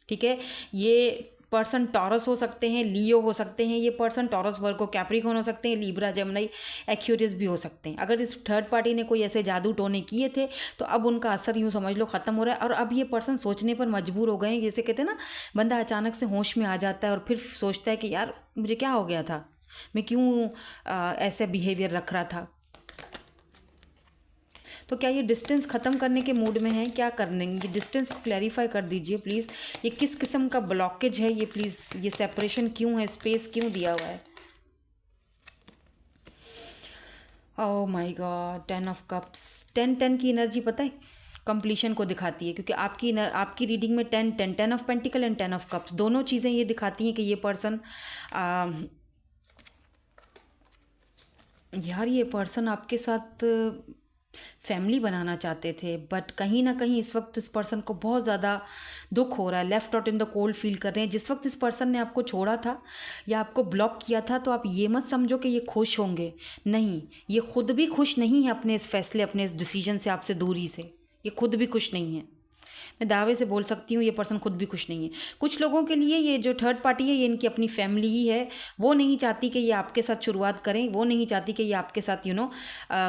ठीक है। ये पर्सन टॉरस हो सकते हैं, लियो हो सकते हैं, ये पर्सन टॉरस, वर्गो, कैप्रिकॉर्न हो सकते हैं, लीब्रा, जेमिनी, एक्वेरियस भी हो सकते हैं। अगर इस थर्ड पार्टी ने कोई ऐसे जादू टोने किए थे तो अब उनका असर यूँ समझ लो ख़त्म हो रहा है, और अब ये पर्सन सोचने पर मजबूर हो गए हैं। जैसे कहते हैं ना, बंदा अचानक से होश में आ जाता है और फिर सोचता है कि यार मुझे क्या हो गया था, मैं क्यों ऐसे बिहेवियर रख रहा था। तो क्या ये डिस्टेंस ख़त्म करने के मूड में है, क्या करेंगे, डिस्टेंस को क्लैरिफाई कर दीजिए प्लीज़। ये किस किस्म का ब्लॉकेज है, ये प्लीज़, ये सेपरेशन क्यों है, स्पेस क्यों दिया हुआ है। Oh my God, 10 of cups, 10 की एनर्जी पता है कंप्लीशन को दिखाती है, क्योंकि आपकी रीडिंग में 10 of pentacle and 10 of cups दोनों चीज़ें ये दिखाती हैं कि ये पर्सन यार, ये पर्सन आपके साथ फैमिली बनाना चाहते थे, बट कहीं ना कहीं इस वक्त इस पर्सन को बहुत ज़्यादा दुख हो रहा है, left out in the cold feel कर रहे हैं। जिस वक्त इस पर्सन ने आपको छोड़ा था या आपको ब्लॉक किया था, तो आप ये मत समझो कि ये खुश होंगे, नहीं, ये खुद भी खुश नहीं है अपने इस फैसले, अपने इस डिसीजन से, आपसे दूरी से, ये खुद भी खुश नहीं है। मैं दावे से बोल सकती हूँ ये पर्सन खुद भी खुश नहीं है। कुछ लोगों के लिए ये जो थर्ड पार्टी है ये इनकी अपनी फैमिली ही है, वो नहीं चाहती कि ये आपके साथ शुरुआत करें, वो नहीं चाहती कि ये आपके साथ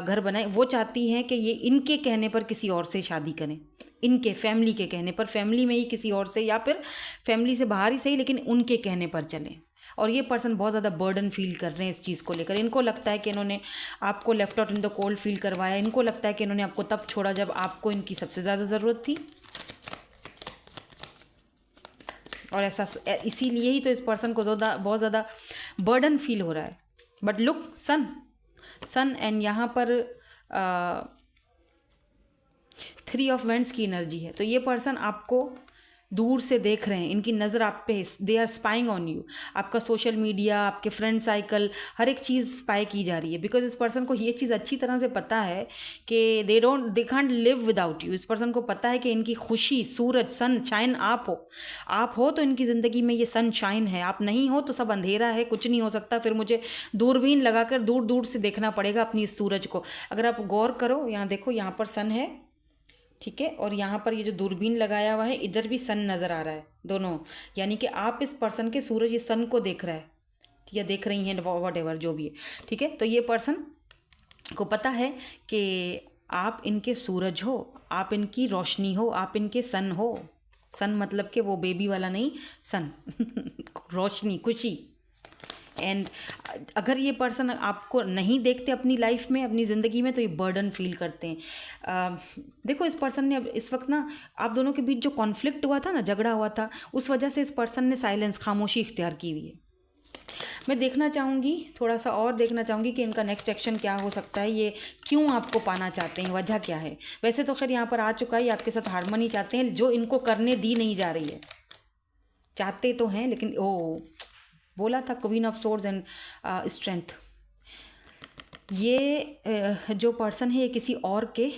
घर बनाएं, वो चाहती हैं कि ये इनके कहने पर किसी और से शादी करें, इनके फैमिली के कहने पर, फैमिली में ही किसी और से, या फिर फैमिली से बाहर ही सही, लेकिन उनके कहने पर चलें। और ये पर्सन बहुत ज़्यादा बर्डन फील कर रहे हैं इस चीज़ को लेकर। इनको लगता है कि इन्होंने आपको left out in the cold feel करवाया, इनको लगता है कि इन्होंने आपको तब छोड़ा जब आपको इनकी सबसे ज़्यादा ज़रूरत थी, और ऐसा इसीलिए ही तो इस पर्सन को बहुत ज़्यादा बर्डन फील हो रहा है। बट लुक, सन एंड यहाँ पर 3 ऑफ वैंड्स की एनर्जी है, तो ये पर्सन आपको दूर से देख रहे हैं, इनकी नज़र आप पे, they are spying on you. आपका सोशल मीडिया, आपके फ्रेंड साइकिल, हर एक चीज़ स्पाई की जा रही है, बिकॉज इस पर्सन को ये चीज़ अच्छी तरह से पता है कि they can't live without you. इस पर्सन को पता है कि इनकी खुशी, सूरज, सन शाइन आप हो तो इनकी ज़िंदगी में ये सन शाइन है, आप नहीं हो तो सब अंधेरा है, कुछ नहीं हो सकता, फिर मुझे दूरबीन लगाकर दूर दूर से देखना पड़ेगा अपनी इस सूरज को। अगर आप गौर करो, यहाँ देखो, यहाँ पर सन है, ठीक है, और यहाँ पर ये जो दूरबीन लगाया हुआ है, इधर भी सन नज़र आ रहा है, दोनों, यानी कि आप इस पर्सन के सूरज, ये सन को देख रहा है, ठीक है, देख रही हैं, वॉट एवर जो भी है, ठीक है। तो ये पर्सन को पता है कि आप इनके सूरज हो, आप इनकी रोशनी हो, आप इनके सन हो, सन मतलब कि वो बेबी वाला नहीं, सन रोशनी, खुशी। एंड अगर ये पर्सन आपको नहीं देखते अपनी लाइफ में, अपनी ज़िंदगी में, तो ये बर्डन फील करते हैं। देखो इस पर्सन ने अब इस वक्त ना, आप दोनों के बीच जो कॉन्फ्लिक्ट हुआ था ना, झगड़ा हुआ था, उस वजह से इस पर्सन ने साइलेंस, खामोशी इख्तियार की हुई है। मैं देखना चाहूँगी, थोड़ा सा और देखना चाहूँगी कि इनका नेक्स्ट एक्शन क्या हो सकता है, ये क्यों आपको पाना चाहते हैं, वजह क्या है। वैसे तो खैर यहाँ पर आ चुका है, ये आपके साथ हारमोनी चाहते हैं, जो इनको करने दी नहीं जा रही है। चाहते तो हैं लेकिन बोला था queen of swords and strength. ये जो पर्सन है ये किसी और के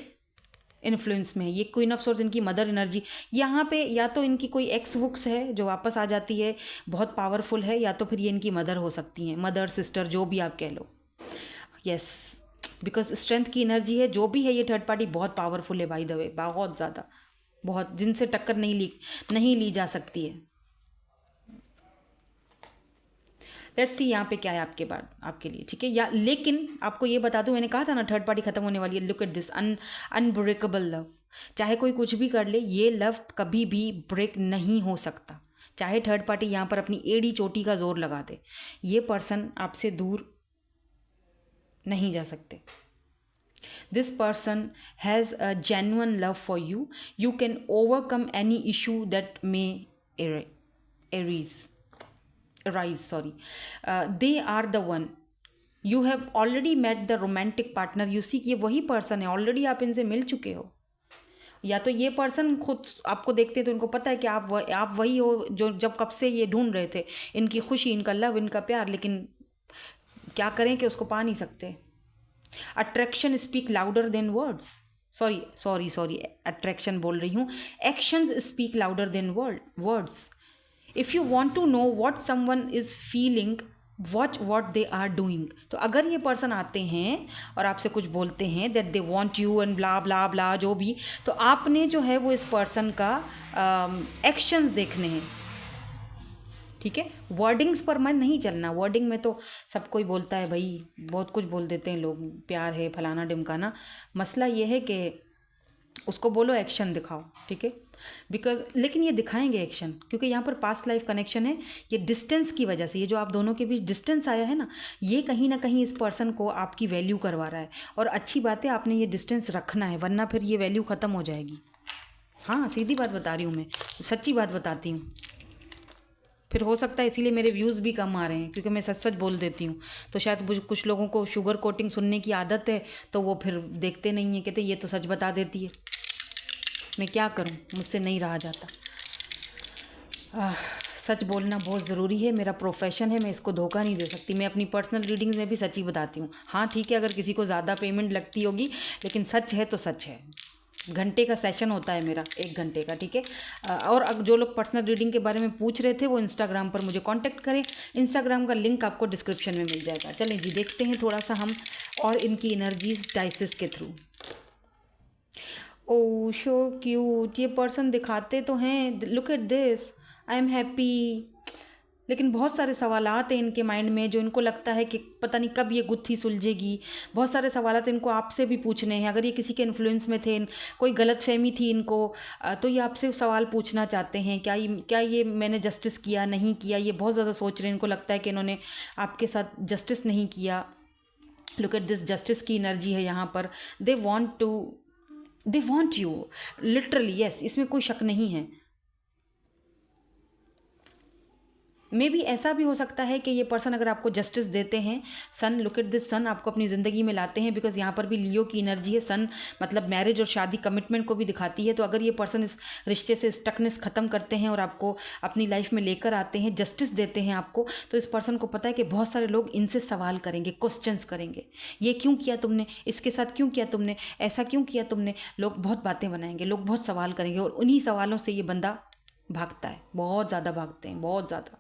इन्फ्लुएंस में है। ये क्वीन ऑफ सोर्ड्स इनकी मदर एनर्जी, यहाँ पे या तो इनकी कोई एक्स वुक्स है जो वापस आ जाती है, बहुत पावरफुल है, या तो फिर ये इनकी मदर हो सकती हैं, मदर, सिस्टर, जो भी आप कह लो। यस, बिकॉज स्ट्रेंथ की एनर्जी है, जो भी है ये थर्ड पार्टी बहुत पावरफुल है बाय द वे, बहुत ज़्यादा, बहुत, जिनसे टक्कर नहीं ली जा सकती है। लेट्स सी यहाँ पे क्या है आपके लिए, ठीक है। या लेकिन आपको ये बता दूं, मैंने कहा था ना थर्ड पार्टी खत्म होने वाली है। Look at this unbreakable love. चाहे कोई कुछ भी कर ले, ये लव कभी भी ब्रेक नहीं हो सकता। चाहे थर्ड पार्टी यहाँ पर अपनी एड़ी चोटी का जोर लगा दे, ये पर्सन आपसे दूर नहीं जा सकते। This person has a genuine love for you. You can overcome any issue that may arise, sorry. They are the one. You have already met the romantic partner. You see, ये वही person है, already आप इनसे मिल चुके हो। या तो ये पर्सन खुद आपको देखते हैं तो इनको पता है कि आप वही हो जो जब कब से ये ढूंढ रहे थे, इनकी खुशी, इनका लव, इनका प्यार, लेकिन क्या करें कि उसको पा नहीं सकते। Attraction speak louder than words. Sorry, attraction बोल रही हूँ। Actions speak louder than words. If you want to know what someone is feeling, watch what they are doing. तो अगर ये पर्सन आते हैं और आपसे कुछ बोलते हैं that they want you and blah blah blah, जो भी, तो आपने जो है वो इस पर्सन का एक्शंस देखने हैं, ठीक है। वर्डिंग्स पर मन नहीं चलना। वर्डिंग में तो सब कोई बोलता है भाई, बहुत कुछ बोल देते हैं लोग, प्यार है, फलाना ढिमकाना। मसला ये है कि उसको बोलो एक्शन दिखाओ, ठीक है। बिकॉज लेकिन ये दिखाएंगे एक्शन, क्योंकि यहाँ पर पास्ट लाइफ कनेक्शन है। ये डिस्टेंस की वजह से, ये जो आप दोनों के बीच डिस्टेंस आया है ना कहीं इस पर्सन को आपकी वैल्यू करवा रहा है। और अच्छी बात है, आपने ये डिस्टेंस रखना है, वरना फिर ये वैल्यू ख़त्म हो जाएगी। हाँ, सीधी बात बता रही हूँ मैं, सच्ची बात बताती हूँ। फिर हो सकता है इसीलिए मेरे व्यूज़ भी कम आ रहे हैं, क्योंकि मैं सच सच बोल देती हूँ। तो शायद कुछ लोगों को शुगर कोटिंग सुनने की आदत है, तो वो फिर देखते नहीं हैं, कहते ये तो सच बता देती है। मैं क्या करूं, मुझसे नहीं रहा जाता। सच बोलना बहुत ज़रूरी है, मेरा प्रोफेशन है, मैं इसको धोखा नहीं दे सकती। मैं अपनी पर्सनल रीडिंग्स में भी सच ही बताती हूँ। हाँ ठीक है, अगर किसी को ज़्यादा पेमेंट लगती होगी, लेकिन सच है तो सच है। घंटे का सेशन होता है मेरा, 1 घंटे का, ठीक है। और जो लोग पर्सनल रीडिंग के बारे में पूछ रहे थे, वो इंस्टाग्राम पर मुझे कांटेक्ट करें। इंस्टाग्राम का लिंक आपको डिस्क्रिप्शन में मिल जाएगा। चलें जी, देखते हैं थोड़ा सा हम और इनकी एनर्जीज डाइसिस के थ्रू। ओह शो क्यूट, ये पर्सन दिखाते तो हैं, look at this, I am happy. लेकिन बहुत सारे सवालात हैं इनके माइंड में, जो इनको लगता है कि पता नहीं कब ये गुत्थी सुलझेगी। बहुत सारे सवालात इनको आपसे भी पूछने हैं। अगर ये किसी के इन्फ्लुएंस में थे, कोई गलत फहमी थी इनको, तो ये आपसे सवाल पूछना चाहते हैं। क्या ये मैंने जस्टिस किया, नहीं किया, ये बहुत ज़्यादा सोच रहे हैं। इनको लगता है कि इन्होंने आपके साथ जस्टिस नहीं किया। लुक एट दिस, जस्टिस की एनर्जी है यहाँ पर। दे वॉन्ट यू लिटरली, यस, इसमें कोई शक नहीं है। मे बी ऐसा भी हो सकता है कि ये पर्सन अगर आपको जस्टिस देते हैं, सन, लुक एट दिस, सन आपको अपनी ज़िंदगी में लाते हैं, बिकॉज यहाँ पर भी लियो की एनर्जी है। सन मतलब मैरिज और शादी, कमिटमेंट को भी दिखाती है। तो अगर ये पर्सन इस रिश्ते से स्टकनेस ख़त्म करते हैं और आपको अपनी लाइफ में लेकर आते हैं, जस्टिस देते हैं आपको, तो इस पर्सन को पता है कि बहुत सारे लोग इनसे सवाल करेंगे, क्वेश्चंस करेंगे। ये क्यों किया तुमने, इसके साथ क्यों किया तुमने, ऐसा क्यों किया तुमने। लोग बहुत बातें बनाएंगे, लोग बहुत सवाल करेंगे, और उन्हीं सवालों से ये बंदा भागता है। बहुत ज़्यादा भागते हैं, बहुत ज़्यादा।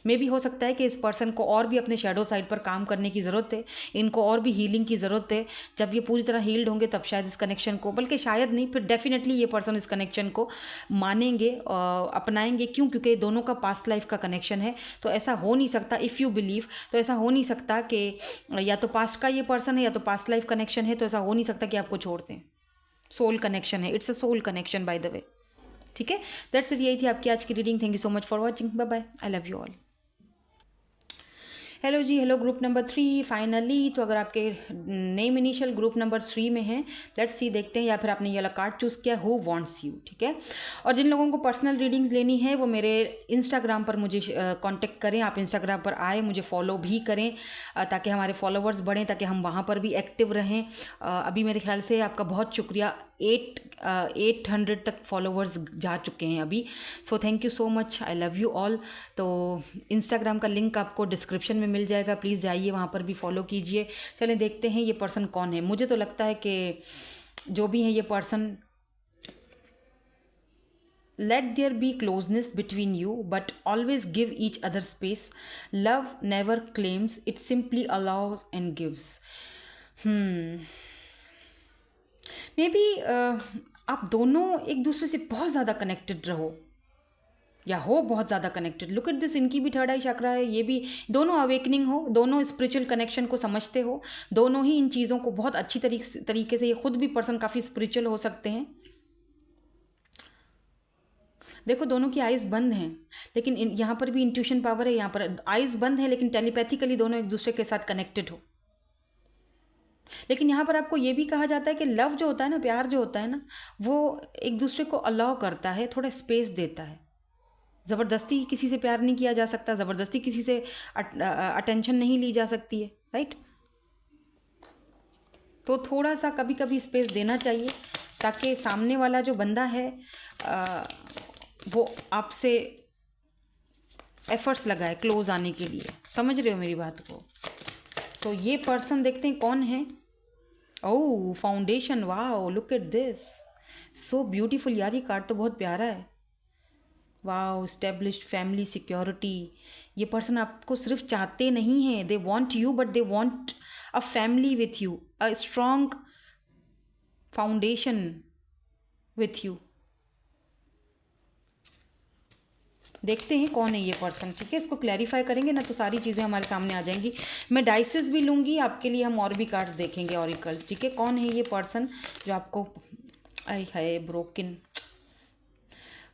मे भी हो सकता है कि इस पर्सन को और भी अपने शेडो साइड पर काम करने की ज़रूरत है, इनको और भी हीलिंग की ज़रूरत है। जब ये पूरी तरह हील्ड होंगे तब शायद इस कनेक्शन को, बल्कि शायद नहीं, फिर डेफिनेटली ये पर्सन इस कनेक्शन को मानेंगे, अपनाएंगे। क्यों? क्योंकि दोनों का पास्ट लाइफ का कनेक्शन है। तो ऐसा हो नहीं सकता, इफ़ यू बिलीव, तो ऐसा हो नहीं सकता कि या तो पास्ट का ये पर्सन है या तो पास्ट लाइफ कनेक्शन है, तो ऐसा हो नहीं सकता कि आपको छोड़ दें। सोल कनेक्शन है, it's a soul connection by the way. ठीक है, दैट्स इट, यही थी आपकी आज की reading. Thank you so much for watching, bye bye, I love you all. Hello ji, hello group number 3 finally. तो अगर आपके नेम इनिशियल ग्रुप नंबर 3 में है, लेट्स सी, देखते हैं, या फिर आपने ये वाला कार्ड चूज़ किया, हु वांट्स यू, ठीक है। और जिन लोगों को पर्सनल रीडिंग्स लेनी है वो मेरे इंस्टाग्राम पर मुझे कांटेक्ट करें। आप इंस्टाग्राम पर आए, मुझे फॉलो भी करें ताकि हमारे फॉलोवर्स बढ़ें, ताकि हम वहाँ पर भी एक्टिव रहें। अभी मेरे ख्याल से आपका बहुत शुक्रिया, 800 तक फॉलोवर्स जा चुके हैं अभी। So thank you so much, I love you all. तो इंस्टाग्राम का लिंक आपको डिस्क्रिप्शन में मिल जाएगा, प्लीज़ जाइए वहाँ पर भी फॉलो कीजिए। चलें देखते हैं ये पर्सन कौन है। मुझे तो लगता है कि जो भी है ये person, let there be closeness between you but always give each other space. Love never claims, it simply allows and gives. May be आप दोनों एक दूसरे से बहुत ज़्यादा कनेक्टेड रहो या हो बहुत ज़्यादा कनेक्टेड। लुक एट दिस, इनकी भी थर्ड आई चक्रा है, ये भी, दोनों अवेकनिंग हो, दोनों स्पिरिचुअल कनेक्शन को समझते हो, दोनों ही इन चीज़ों को बहुत अच्छी तरीके से, ये खुद भी पर्सन काफ़ी स्पिरिचुअल हो सकते हैं। देखो दोनों की आइज़ बंद हैं, लेकिन यहाँ पर भी इंट्यूशन पावर है, यहाँ पर आइज़ बंद है लेकिन टेलीपैथिकली दोनों एक दूसरे के साथ कनेक्टेड हो। लेकिन यहाँ पर आपको ये भी कहा जाता है कि लव जो होता है ना, प्यार जो होता है ना, वो एक दूसरे को अलाउ करता है, थोड़ा स्पेस देता है। ज़बरदस्ती किसी से प्यार नहीं किया जा सकता, ज़बरदस्ती किसी से अटेंशन नहीं ली जा सकती है, राइट। तो थोड़ा सा कभी कभी स्पेस देना चाहिए ताकि सामने वाला जो बंदा है वो आपसे एफर्ट्स लगाए क्लोज आने के लिए। समझ रहे हो मेरी बात को। तो ये पर्सन देखते हैं कौन है। Oh, foundation, wow, look at this, so beautiful यार, ये कार्ड तो बहुत प्यारा है। Wow, established family, security. ये पर्सन आपको सिर्फ चाहते नहीं हैं, they want you, but they want a family with you, a strong foundation with you. देखते हैं कौन है ये पर्सन, ठीक है। इसको क्लैरिफाई करेंगे ना तो सारी चीज़ें हमारे सामने आ जाएंगी। मैं डाइसेस भी लूँगी आपके लिए, हम और भी कार्ड्स देखेंगे, ऑरिकल्स, ठीक है। कौन है ये पर्सन जो आपको, आई है ब्रोकन,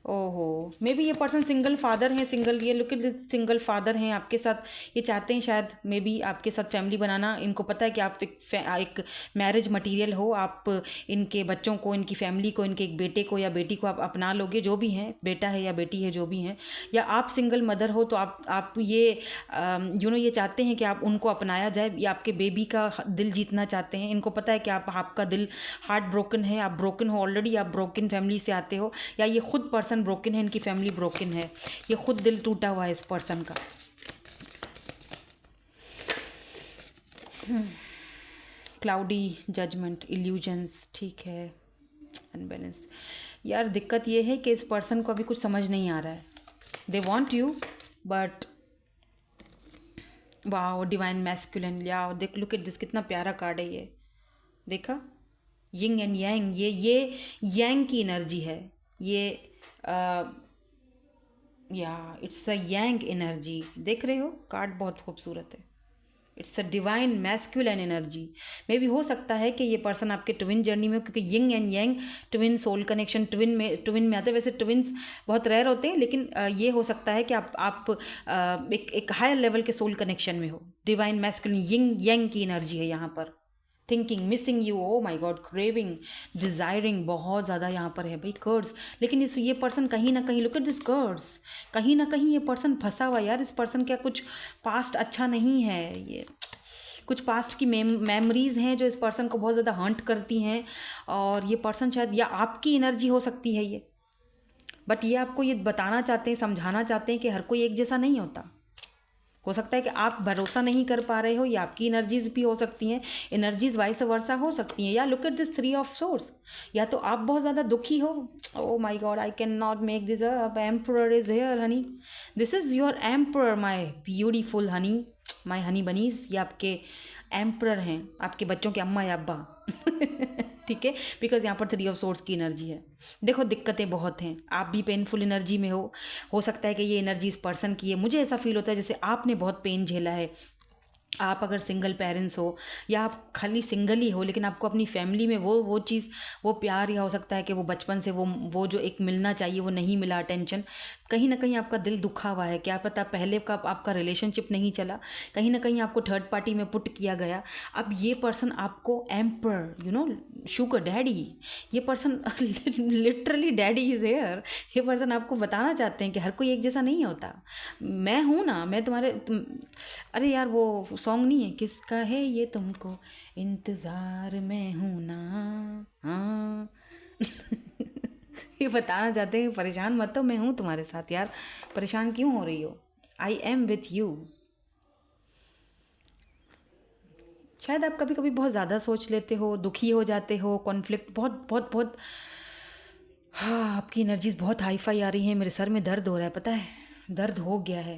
ओहो, मे बी ये पर्सन सिंगल फादर हैं, सिंगल, ये लुक एट सिंगल फादर हैं आपके साथ। ये चाहते हैं शायद मे बी आपके साथ फैमिली बनाना। इनको पता है कि आप एक मैरिज मटेरियल हो, आप इनके बच्चों को, इनकी फैमिली को, इनके एक बेटे को या बेटी को आप अपना लोगे, जो भी हैं, बेटा है या बेटी है, जो भी हैं, या आप सिंगल मदर हो तो आप ये ये चाहते हैं कि आप उनको अपनाया जाए, या आपके बेबी का दिल जीतना चाहते हैं। इनको पता है कि आपका दिल हार्ट ब्रोकन है, आप ब्रोकन हो ऑलरेडी, आप ब्रोकन फैमिली से आते हो, या ये खुद पर्सन ब्रोकन है, इनकी फैमिली ब्रोकन है, ये खुद दिल टूटा हुआ है इस पर्सन का। क्लाउडी, जजमेंट, इल्यूजन्स, ठीक है, अनबैलेंस। यार दिक्कत ये है कि इस पर्सन को अभी कुछ समझ नहीं आ रहा है। दे want you but, wow, divine masculine, या देख, लुक एट दिस, कितना प्यारा कार्ड है ये, देखा, यिंग एंड यांग, ये यांग की एनर्जी है ये, या इट्स अ यांग एनर्जी, देख रहे हो, कार्ड बहुत खूबसूरत है। It's a divine masculine energy. मे भी हो सकता है कि ये पर्सन आपके ट्विन जर्नी में, क्योंकि yin and yang twin soul connection, twin में आते हैं। वैसे ट्विन्स बहुत रेयर होते हैं, लेकिन ये हो सकता है कि आप एक हायर लेवल के सोल कनेक्शन में हो। डिवाइन मैस्कुलिन, यिंग यांग की एनर्जी है यहाँ पर। Thinking, missing you, oh my god, craving, desiring, बहुत ज़्यादा यहाँ पर है भाई, कर्ड्स। लेकिन ये पर्सन कहीं ना कहीं, लुक एट दिस कर्ड्स, कहीं ना कहीं ये पर्सन फंसा हुआ यार। इस पर्सन का कुछ पास्ट अच्छा नहीं है, ये कुछ पास्ट की मेमोरीज़ हैं जो इस पर्सन को बहुत ज़्यादा हंट करती हैं। और ये पर्सन शायद, या आपकी एनर्जी हो सकती है ये, बट ये आपको ये बताना चाहते हैं, समझाना चाहते हैं कि हर कोई एक जैसा नहीं होता। हो सकता है कि आप भरोसा नहीं कर पा रहे हो, या आपकी एनर्जीज भी हो सकती हैं, एनर्जीज वाइस वर्सा हो सकती हैं। या look at this 3 of source, या तो आप बहुत ज़्यादा दुखी हो, oh my God, I can not make this up, emperor is here Honey, this is your emperor my beautiful Honey, my Honey bunnies. ये आपके एम्परर हैं, आपके बच्चों के अम्मा या अब्बा ठीक है, बिकॉज यहाँ पर 3 ऑफ सोर्स की एनर्जी है। देखो दिक्कतें बहुत हैं, आप भी पेनफुल एनर्जी में हो सकता है कि ये एनर्जी इस पर्सन की है। मुझे ऐसा फील होता है जैसे आपने बहुत पेन झेला है, आप अगर सिंगल पेरेंट्स हो या आप खाली सिंगल ही हो, लेकिन आपको अपनी फैमिली में वो चीज़, वो प्यार, या हो सकता है कि वो बचपन से वो जो एक मिलना चाहिए वो नहीं मिला, अटेंशन, कहीं ना कहीं आपका दिल दुखा हुआ है। क्या पता पहले का आपका रिलेशनशिप नहीं चला, कहीं ना कहीं आपको थर्ड पार्टी में पुट किया गया। अब ये पर्सन आपको एम्पर, शुगर डैडी, ये person literally daddy is here. ये पर्सन आपको बताना चाहते हैं कि हर कोई एक जैसा नहीं होता। मैं हूँ ना, मैं अरे यार वो सॉन्ग नहीं है, किसका है ये तुमको इंतज़ार में हूँ ना, हाँ। ये बताना चाहते हैं कि परेशान मत हो, मैं हूँ तुम्हारे साथ यार, परेशान क्यों हो रही हो, आई एम विथ यू। शायद आप कभी कभी बहुत ज़्यादा सोच लेते हो, दुखी हो जाते हो, कॉन्फ्लिक्ट बहुत बहुत बहुत, हाँ आपकी एनर्जीज बहुत हाई फाई आ रही हैं, मेरे सर में दर्द हो रहा है, पता है दर्द हो गया है।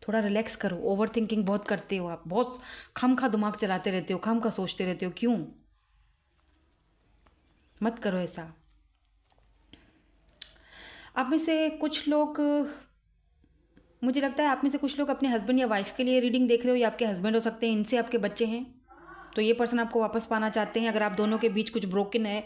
थोड़ा रिलैक्स करो, ओवर थिंकिंग बहुत करते हो आप, बहुत खम खा दिमाग चलाते रहते हो, खम खा सोचते रहते हो, क्यों? मत करो ऐसा। आप में से कुछ लोग, मुझे लगता है आप में से कुछ लोग अपने हस्बैंड या वाइफ के लिए रीडिंग देख रहे हो, या आपके हस्बैंड हो सकते हैं, इनसे आपके बच्चे हैं, तो ये पर्सन आपको वापस पाना चाहते हैं। अगर आप दोनों के बीच कुछ ब्रोकन है,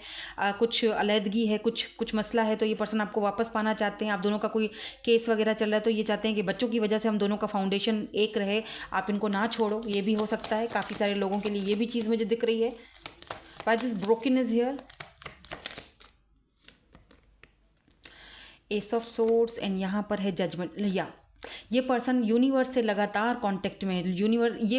कुछ अलहदगी है, कुछ कुछ मसला है, तो ये पर्सन आपको वापस पाना चाहते हैं। आप दोनों का कोई केस वगैरह चल रहा है, तो ये चाहते हैं कि बच्चों की वजह से हम दोनों का फाउंडेशन एक रहे, आप इनको ना छोड़ो, ये भी हो सकता है। काफ़ी सारे लोगों के लिए ये भी चीज़ मुझे दिख रही है। Why this broken is here, S of swords, and यहाँ पर है जजमेंट। या ये पर्सन यूनिवर्स से लगातार कांटेक्ट में है। यूनिवर्स, ये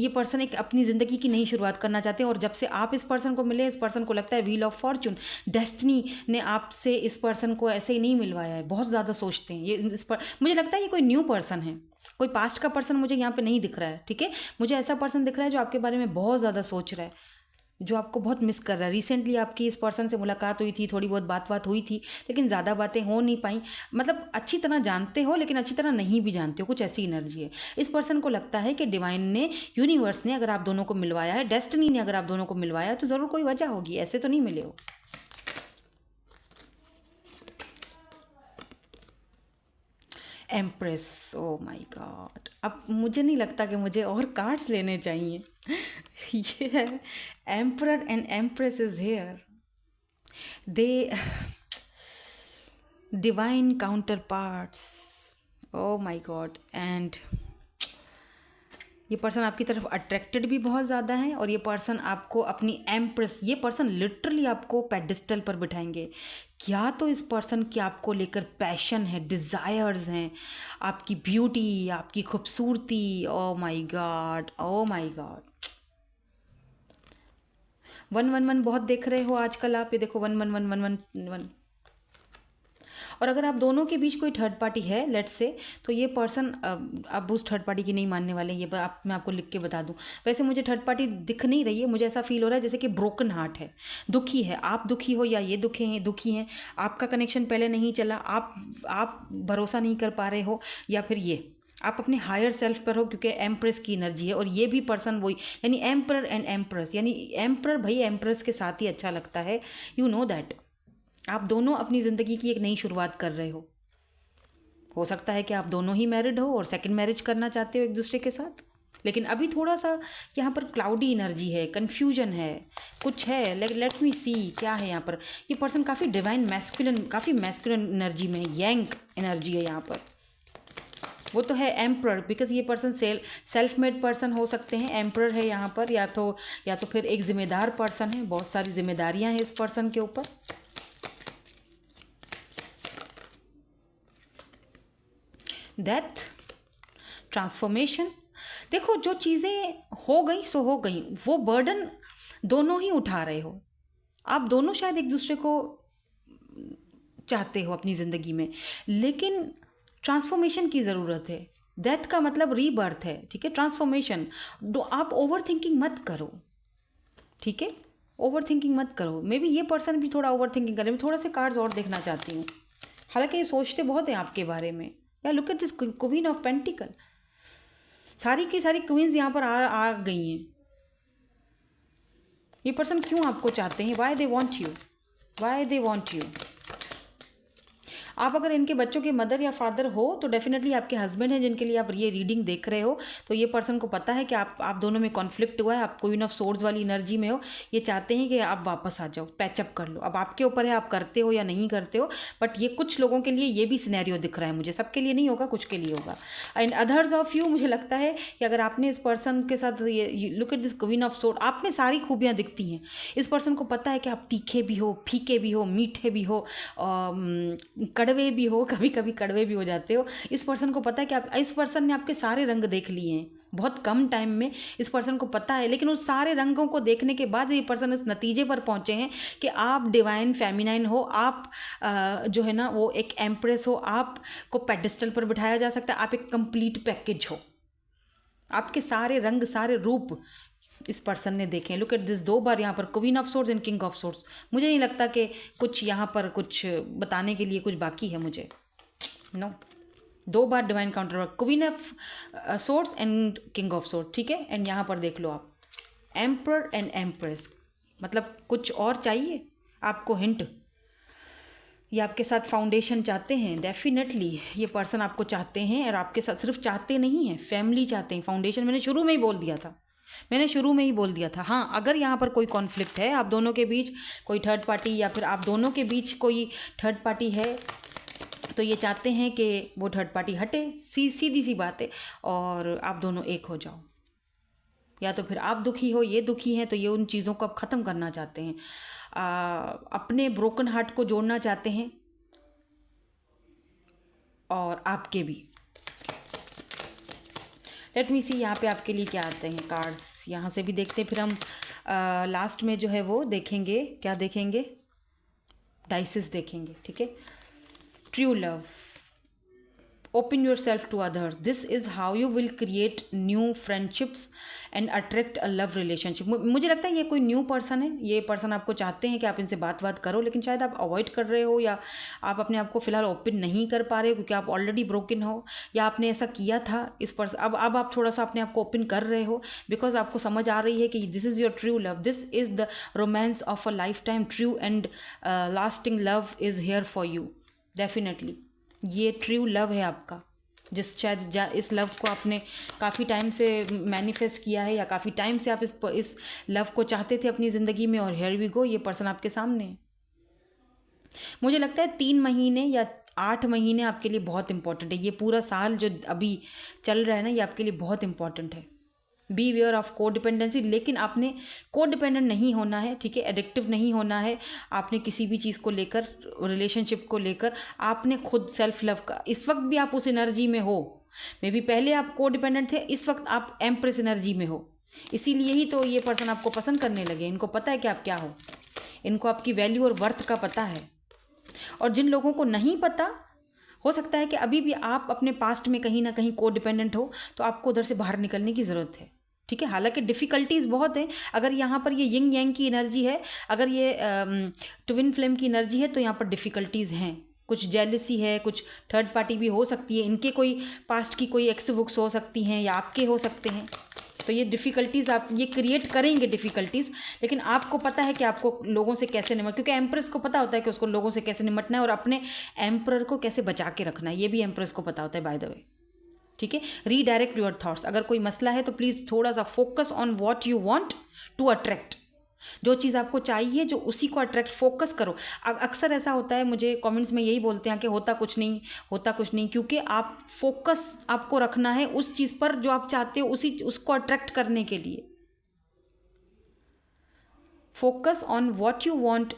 पर्सन एक अपनी ज़िंदगी की नई शुरुआत करना चाहते हैं, और जब से आप इस पर्सन को मिले, इस पर्सन को लगता है व्हील ऑफ फॉर्चून, डेस्टिनी ने आपसे इस पर्सन को ऐसे ही नहीं मिलवाया है। बहुत ज़्यादा सोचते हैं ये इस पर, मुझे लगता है ये कोई न्यू पर्सन है, कोई पास्ट का पर्सन मुझे यहाँ पे नहीं दिख रहा है, ठीक है। मुझे ऐसा पर्सन दिख रहा है जो आपके बारे में बहुत ज़्यादा सोच रहा है, जो आपको बहुत मिस कर रहा है। रिसेंटली आपकी इस पर्सन से मुलाकात हुई थी, थोड़ी बहुत बात हुई थी, लेकिन ज़्यादा बातें हो नहीं पाई। मतलब अच्छी तरह जानते हो, लेकिन अच्छी तरह नहीं भी जानते हो, कुछ ऐसी एनर्जी है। इस पर्सन को लगता है कि डिवाइन ने, यूनिवर्स ने अगर आप दोनों को मिलवाया है, डेस्टिनी ने अगर आप दोनों को मिलवाया है, तो ज़रूर कोई वजह होगी, ऐसे तो नहीं मिले हो। एम्प्रेस, ओ माय गॉड, अब मुझे नहीं लगता कि मुझे और कार्ड्स लेने चाहिए। ये है emperor and empress is here, they divine counter parts, oh my God. And ये पर्सन आपकी तरफ अट्रैक्टेड भी बहुत ज़्यादा है, और ये पर्सन आपको अपनी एम्प्रेस, ये पर्सन लिटरली आपको पेडिस्टल पर बिठाएंगे। क्या तो इस पर्सन की आपको लेकर पैशन है, डिज़ायर्स हैं, आपकी ब्यूटी, आपकी खूबसूरती, oh my God, oh my God. 111 बहुत देख रहे हो आजकल आप, ये देखो 1111111। और अगर आप दोनों के बीच कोई थर्ड पार्टी है, लेट्स से, तो ये पर्सन, अब उस थर्ड पार्टी की नहीं मानने वाले, ये मैं आपको लिख के बता दूं। वैसे मुझे थर्ड पार्टी दिख नहीं रही है, मुझे ऐसा फील हो रहा है जैसे कि ब्रोकन हार्ट है, दुखी है। आप दुखी हो या ये दुखी हैं, आपका कनेक्शन पहले नहीं चला, आप भरोसा नहीं कर पा रहे हो, या फिर ये आप अपने हायर सेल्फ पर हो, क्योंकि एम्प्रेस की एनर्जी है, और ये भी पर्सन वही, यानी एम्प्रर एंड एम्प्रेस, यानी एम्प्रर भाई एम्प्रेस के साथ ही अच्छा लगता है, यू नो दैट। आप दोनों अपनी ज़िंदगी की एक नई शुरुआत कर रहे हो सकता है कि आप दोनों ही मैरिड हो और सेकंड मैरिज करना चाहते हो एक दूसरे के साथ, लेकिन अभी थोड़ा सा यहाँ पर क्लाउडी एनर्जी है, कन्फ्यूजन है, कुछ है। लेट मी सी क्या है यहाँ पर। ये पर्सन काफ़ी डिवाइन मैस्कुलिन, काफ़ी मैस्कुलिन एनर्जी में है, यंग एनर्जी है यहाँ पर। वो तो है एम्प्रर, बिकॉज ये पर्सन सेल्फ मेड पर्सन हो सकते हैं, एम्प्रर है यहाँ पर, या तो फिर एक जिम्मेदार पर्सन है, बहुत सारी जिम्मेदारियाँ हैं इस पर्सन के ऊपर। Death, transformation. देखो जो चीज़ें हो गई सो हो गई, वो बर्डन दोनों ही उठा रहे हो। आप दोनों शायद एक दूसरे को चाहते हो अपनी ज़िंदगी में, लेकिन ट्रांसफॉर्मेशन की ज़रूरत है। डेथ का मतलब रीबर्थ है, ठीक है, ट्रांसफॉर्मेशन। आप ओवर थिंकिंग मत करो, ठीक है, ओवर थिंकिंग मत करो। मे बी ये पर्सन भी थोड़ा ओवर थिंकिंग करे। मैं थोड़ा से कार्ड्स और देखना चाहती हूँ, हालांकि ये सोचते बहुत हैं आपके बारे में। या look at this queen of pentacle, सारी की सारी क्वींस यहाँ पर आ गई हैं। ये पर्सन क्यों आपको चाहते हैं, why they want you, why they want you. आप अगर इनके बच्चों के मदर या फादर हो तो डेफिनेटली आपके हस्बैंड हैं जिनके लिए आप ये रीडिंग देख रहे हो, तो ये पर्सन को पता है कि आप दोनों में कॉन्फ्लिक्ट हुआ है, आप क्वीन ऑफ सोर्ड्स वाली एनर्जी में हो। ये चाहते हैं कि आप वापस आ जाओ, पैचअप कर लो। अब आपके ऊपर है आप करते हो या नहीं करते हो, बट ये कुछ लोगों के लिए ये भी सिनेरियो दिख रहा है मुझे, सबके लिए नहीं होगा, कुछ के लिए होगा। एंड अदर्स ऑफ यू, मुझे लगता है कि अगर आपने इस पर्सन के साथ ये look at this queen of sword, आप में सारी खूबियाँ दिखती हैं। इस पर्सन को पता है कि आप तीखे भी हो, फीके भी हो, मीठे भी हो, कड़वे भी हो, कभी कभी कड़वे भी हो जाते हो। इस पर्सन को पता है कि आप, इस पर्सन ने आपके सारे रंग देख लिए हैं बहुत कम टाइम में, इस पर्सन को पता है। लेकिन उस सारे रंगों को देखने के बाद ये पर्सन इस नतीजे पर पहुंचे हैं कि आप डिवाइन फेमिनाइन हो, आप जो है ना वो एक एम्प्रेस हो, आपको पेडिस्टल पर बिठाया जा सकता है, आप एक कंप्लीट पैकेज हो। आपके सारे रंग, सारे रूप इस पर्सन ने देखे। लुक एट दिस, 2 बार यहाँ पर queen of swords and king of swords. मुझे नहीं लगता कि कुछ यहाँ पर कुछ बताने के लिए कुछ बाकी है मुझे, नो। 2 बार divine counter, queen of swords and king of swords, ठीक है। एंड यहाँ पर देख लो आप एम्परर एंड एम्प्रेस, मतलब कुछ और चाहिए आपको हिंट। ये आपके साथ फाउंडेशन चाहते हैं, डेफिनेटली ये पर्सन आपको चाहते हैं, और आपके साथ सिर्फ चाहते नहीं हैं, फैमिली चाहते हैं। फाउंडेशन मैंने शुरू में ही बोल दिया था, हाँ। अगर यहाँ पर कोई कॉन्फ्लिक्ट है, आप दोनों के बीच कोई थर्ड पार्टी, या फिर आप दोनों के बीच कोई थर्ड पार्टी है, तो ये चाहते हैं कि वो थर्ड पार्टी हटे, सीधी सी बात है, और आप दोनों एक हो जाओ। या तो फिर आप दुखी हो, ये दुखी हैं, तो ये उन चीज़ों को आप ख़त्म करना चाहते हैं, अपने ब्रोकन हार्ट को जोड़ना चाहते हैं, और आपके भी। लेट मी सी यहाँ पे आपके लिए क्या आते हैं कार्ड्स, यहाँ से भी देखते हैं, फिर हम लास्ट में जो है वो देखेंगे, क्या देखेंगे, डाइसेस देखेंगे, ठीक है। True love, open yourself to others, this is how you will create new friendships and attract a love relationship। मुझे लगता है ये कोई न्यू पर्सन है, ये पर्सन आपको चाहते हैं कि आप इनसे बात करो, लेकिन शायद आप अवॉइड कर रहे हो, या आप अपने आप को फिलहाल ओपन नहीं कर पा रहे हो क्योंकि आप ऑलरेडी ब्रोकन हो, या आपने ऐसा किया था इस पर्सन, अब आप थोड़ा सा अपने आप को ओपन कर रहे हो, बिकॉज आपको समझ आ रही है कि this is your true love, this is the romance of a life time, true and lasting love is here for you. Definitely ये ट्रू लव है आपका, जिस शायद इस लव को आपने काफ़ी टाइम से मैनिफेस्ट किया है, या काफ़ी टाइम से आप इस लव को चाहते थे अपनी ज़िंदगी में, और हियर वी गो, ये पर्सन आपके सामने है। मुझे लगता है 3 महीने या 8 महीने आपके लिए बहुत इंपॉर्टेंट है। ये पूरा साल जो अभी चल रहा है ना, ये आपके लिए बहुत इंपॉर्टेंट है। बी वेयर ऑफ को डिपेंडेंसी, लेकिन आपने को डिपेंडेंट नहीं होना है, ठीक है, एडिक्टिव नहीं होना है। आपने किसी भी चीज़ को लेकर, रिलेशनशिप को लेकर, आपने खुद सेल्फ लव का, इस वक्त भी आप उस एनर्जी में हो। मे बी पहले आप को डिपेंडेंट थे, इस वक्त आप एम्प्रेस एनर्जी में हो, इसीलिए ही तो ये पर्सन आपको पसंद करने लगे। इनको पता है कि आप क्या हो, इनको आपकी वैल्यू और वर्थ का पता है। और जिन लोगों को नहीं पता, हो सकता है कि अभी भी आप अपने पास्ट में कहीं ना कहीं को डिपेंडेंट हो, तो आपको उधर से बाहर निकलने की ज़रूरत है, ठीक है। हालांकि डिफ़िकल्टीज़ बहुत हैं। अगर यहाँ पर ये यिंग यांग की एनर्जी है, अगर ये ट्विन फ्लेम की एनर्जी है, तो यहाँ पर डिफ़िकल्टीज़ हैं, कुछ जेलसी है, कुछ थर्ड पार्टी भी हो सकती है, इनके कोई पास्ट की कोई एक्स बुक्स हो सकती हैं, या आपके हो सकते हैं। तो ये डिफ़िकल्टीज़ आप ये क्रिएट करेंगे डिफ़िकल्टीज़, लेकिन आपको पता है कि आपको लोगों से कैसे निमट, क्योंकि एम्प्रेस को पता होता है कि उसको लोगों से कैसे निमटना है, और अपने एम्प्रर को कैसे बचा के रखना है, ये भी एम्प्रेस को पता होता है, बाय द वे, ठीक है। रीडायरेक्ट योर थॉट्स, अगर कोई मसला है तो प्लीज़ थोड़ा सा focus on what you want to attract, जो चीज़ आपको चाहिए, जो उसी को अट्रैक्ट, फोकस करो। अक्सर ऐसा होता है, मुझे कमेंट्स में यही बोलते हैं कि होता कुछ नहीं, क्योंकि आप फोकस आपको रखना है उस चीज़ पर जो आप चाहते हो, उसको अट्रैक्ट करने के लिए। Focus on what you want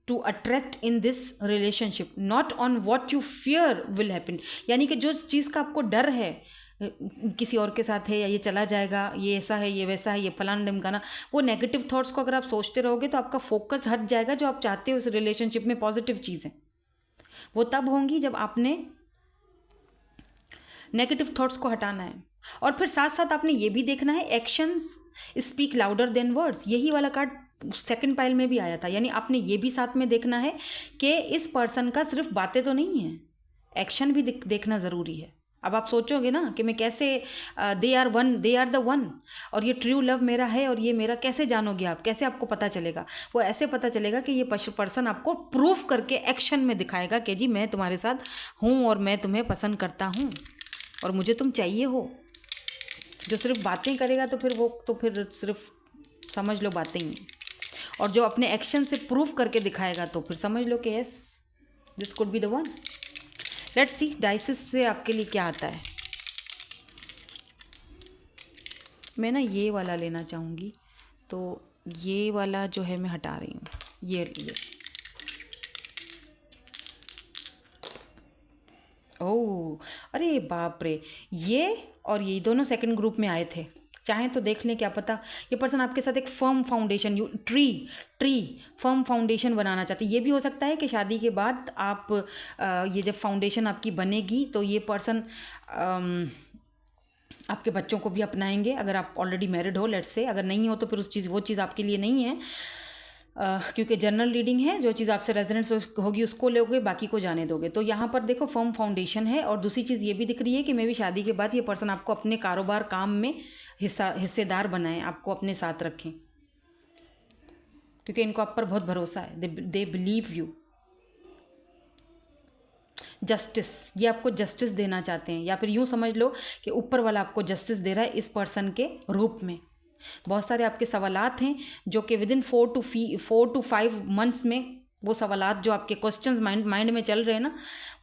to attract in this relationship, not on what you fear will happen. यानी कि जो चीज़ का आपको डर है, किसी और के साथ है, या ये चला जाएगा, ये ऐसा है, ये वैसा है, ये फलाना ढिमकाना, वो नेगेटिव थॉट्स को अगर आप सोचते रहोगे तो आपका फोकस हट जाएगा। जो आप चाहते हो उस रिलेशनशिप में, पॉजिटिव चीज़ें वो तब होंगी जब आपने नेगेटिव थॉट्स को हटाना है। और फिर साथ साथ आपने ये भी देखना है, actions speak louder than words, यही वाला कार्ड सेकंड पाइल में भी आया था। यानी आपने ये भी साथ में देखना है कि इस पर्सन का सिर्फ बातें तो नहीं है, एक्शन भी देखना ज़रूरी है। अब आप सोचोगे ना कि मैं कैसे, they are one, they are the one, और ये ट्रू लव मेरा है और ये मेरा, कैसे जानोगे आप, कैसे आपको पता चलेगा? वो ऐसे पता चलेगा कि ये पर्सन आपको प्रूफ करके एक्शन में दिखाएगा कि जी मैं तुम्हारे साथ हूँ और मैं तुम्हें पसंद करता हूँ और मुझे तुम चाहिए हो। जो सिर्फ बातें करेगा तो फिर वो तो फिर सिर्फ समझ लो बातें ही हैं, और जो अपने एक्शन से प्रूफ करके दिखाएगा तो फिर समझ लो कि yes, this could be the one. Let's see डाइसिस से आपके लिए क्या आता है। मैं ना ये वाला लेना चाहूँगी, तो ये वाला जो है मैं हटा रही हूँ, ये ओह, अरे बाप रे, ये और ये दोनों सेकंड ग्रुप में आए थे। चाहें तो देख लें, क्या पता ये पर्सन आपके साथ एक firm foundation, you tree firm foundation बनाना चाहते हैं। ये भी हो सकता है कि शादी के बाद आप ये जब फाउंडेशन आपकी बनेगी तो ये पर्सन आपके बच्चों को भी अपनाएंगे, अगर आप ऑलरेडी मैरिड हो, लेट्स से। अगर नहीं हो तो फिर वो चीज़ आपके लिए नहीं है, क्योंकि जनरल रीडिंग है, जो चीज़ आपसे रेजोनेंस होगी उसको लोगे, बाकी को जाने दोगे। तो यहाँ पर देखो फर्म फाउंडेशन है, और दूसरी चीज़ ये भी दिख रही है कि मैं भी शादी के बाद ये पर्सन आपको अपने कारोबार काम में हिस्सेदार बनाएं, आपको अपने साथ रखें, क्योंकि इनको आप पर बहुत भरोसा है, दे बिलीव यू। जस्टिस, ये आपको जस्टिस देना चाहते हैं, या फिर यूँ समझ लो कि ऊपर वाला आपको जस्टिस दे रहा है इस पर्सन के रूप में। बहुत सारे आपके सवालात हैं जो कि विद इन 4 to 5 मंथ्स में, वो सवालात जो आपके क्वेश्चंस माइंड में चल रहे हैं ना,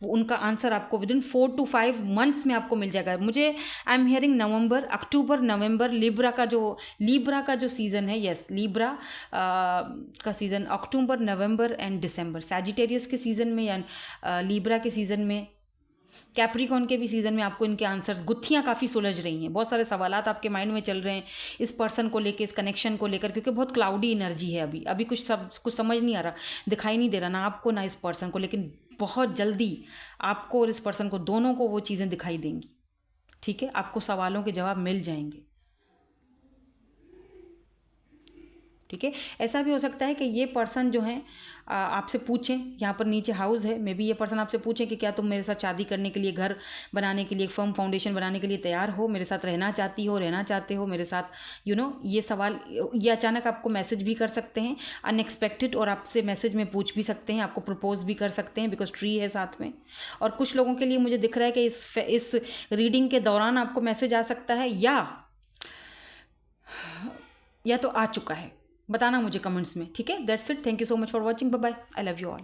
वो उनका आंसर आपको विद इन 4 to 5 मंथ्स में आपको मिल जाएगा। मुझे I am hearing November, October, November, Libra का जो सीज़न है, यस, लिब्रा का season October, November and December. Sagittarius के सीज़न में या लिब्रा के सीज़न में, कैप्रिकॉन के भी सीज़न में आपको इनके आंसर्स, गुत्थियाँ काफ़ी सुलझ रही हैं, बहुत सारे सवालात आपके माइंड में चल रहे हैं इस पर्सन को लेकर, इस कनेक्शन को लेकर, क्योंकि बहुत क्लाउडी एनर्जी है अभी कुछ समझ नहीं आ रहा, दिखाई नहीं दे रहा ना आपको ना इस पर्सन को, लेकिन बहुत जल्दी आपको और इस पर्सन को, दोनों को वो चीज़ें दिखाई देंगी। ठीक है, आपको सवालों के जवाब मिल जाएंगे। ठीक है, ऐसा भी हो सकता है कि ये पर्सन जो है आपसे पूछें, यहाँ पर नीचे हाउस है, मे बी ये पर्सन आपसे पूछें कि क्या तुम मेरे साथ शादी करने के लिए, घर बनाने के लिए, एक फर्म फाउंडेशन बनाने के लिए तैयार हो, मेरे साथ रहना चाहते हो मेरे साथ, ये सवाल, ये अचानक आपको मैसेज भी कर सकते हैं अनएक्सपेक्टेड, और आपसे मैसेज में पूछ भी सकते हैं, आपको प्रपोज भी कर सकते हैं, बिकॉज ट्री है साथ में। और कुछ लोगों के लिए मुझे दिख रहा है कि इस रीडिंग के दौरान आपको मैसेज आ सकता है, या तो आ चुका है। बताना मुझे कमेंट्स में। ठीक है, that's it, thank you so much for watching, bye bye, I love you all.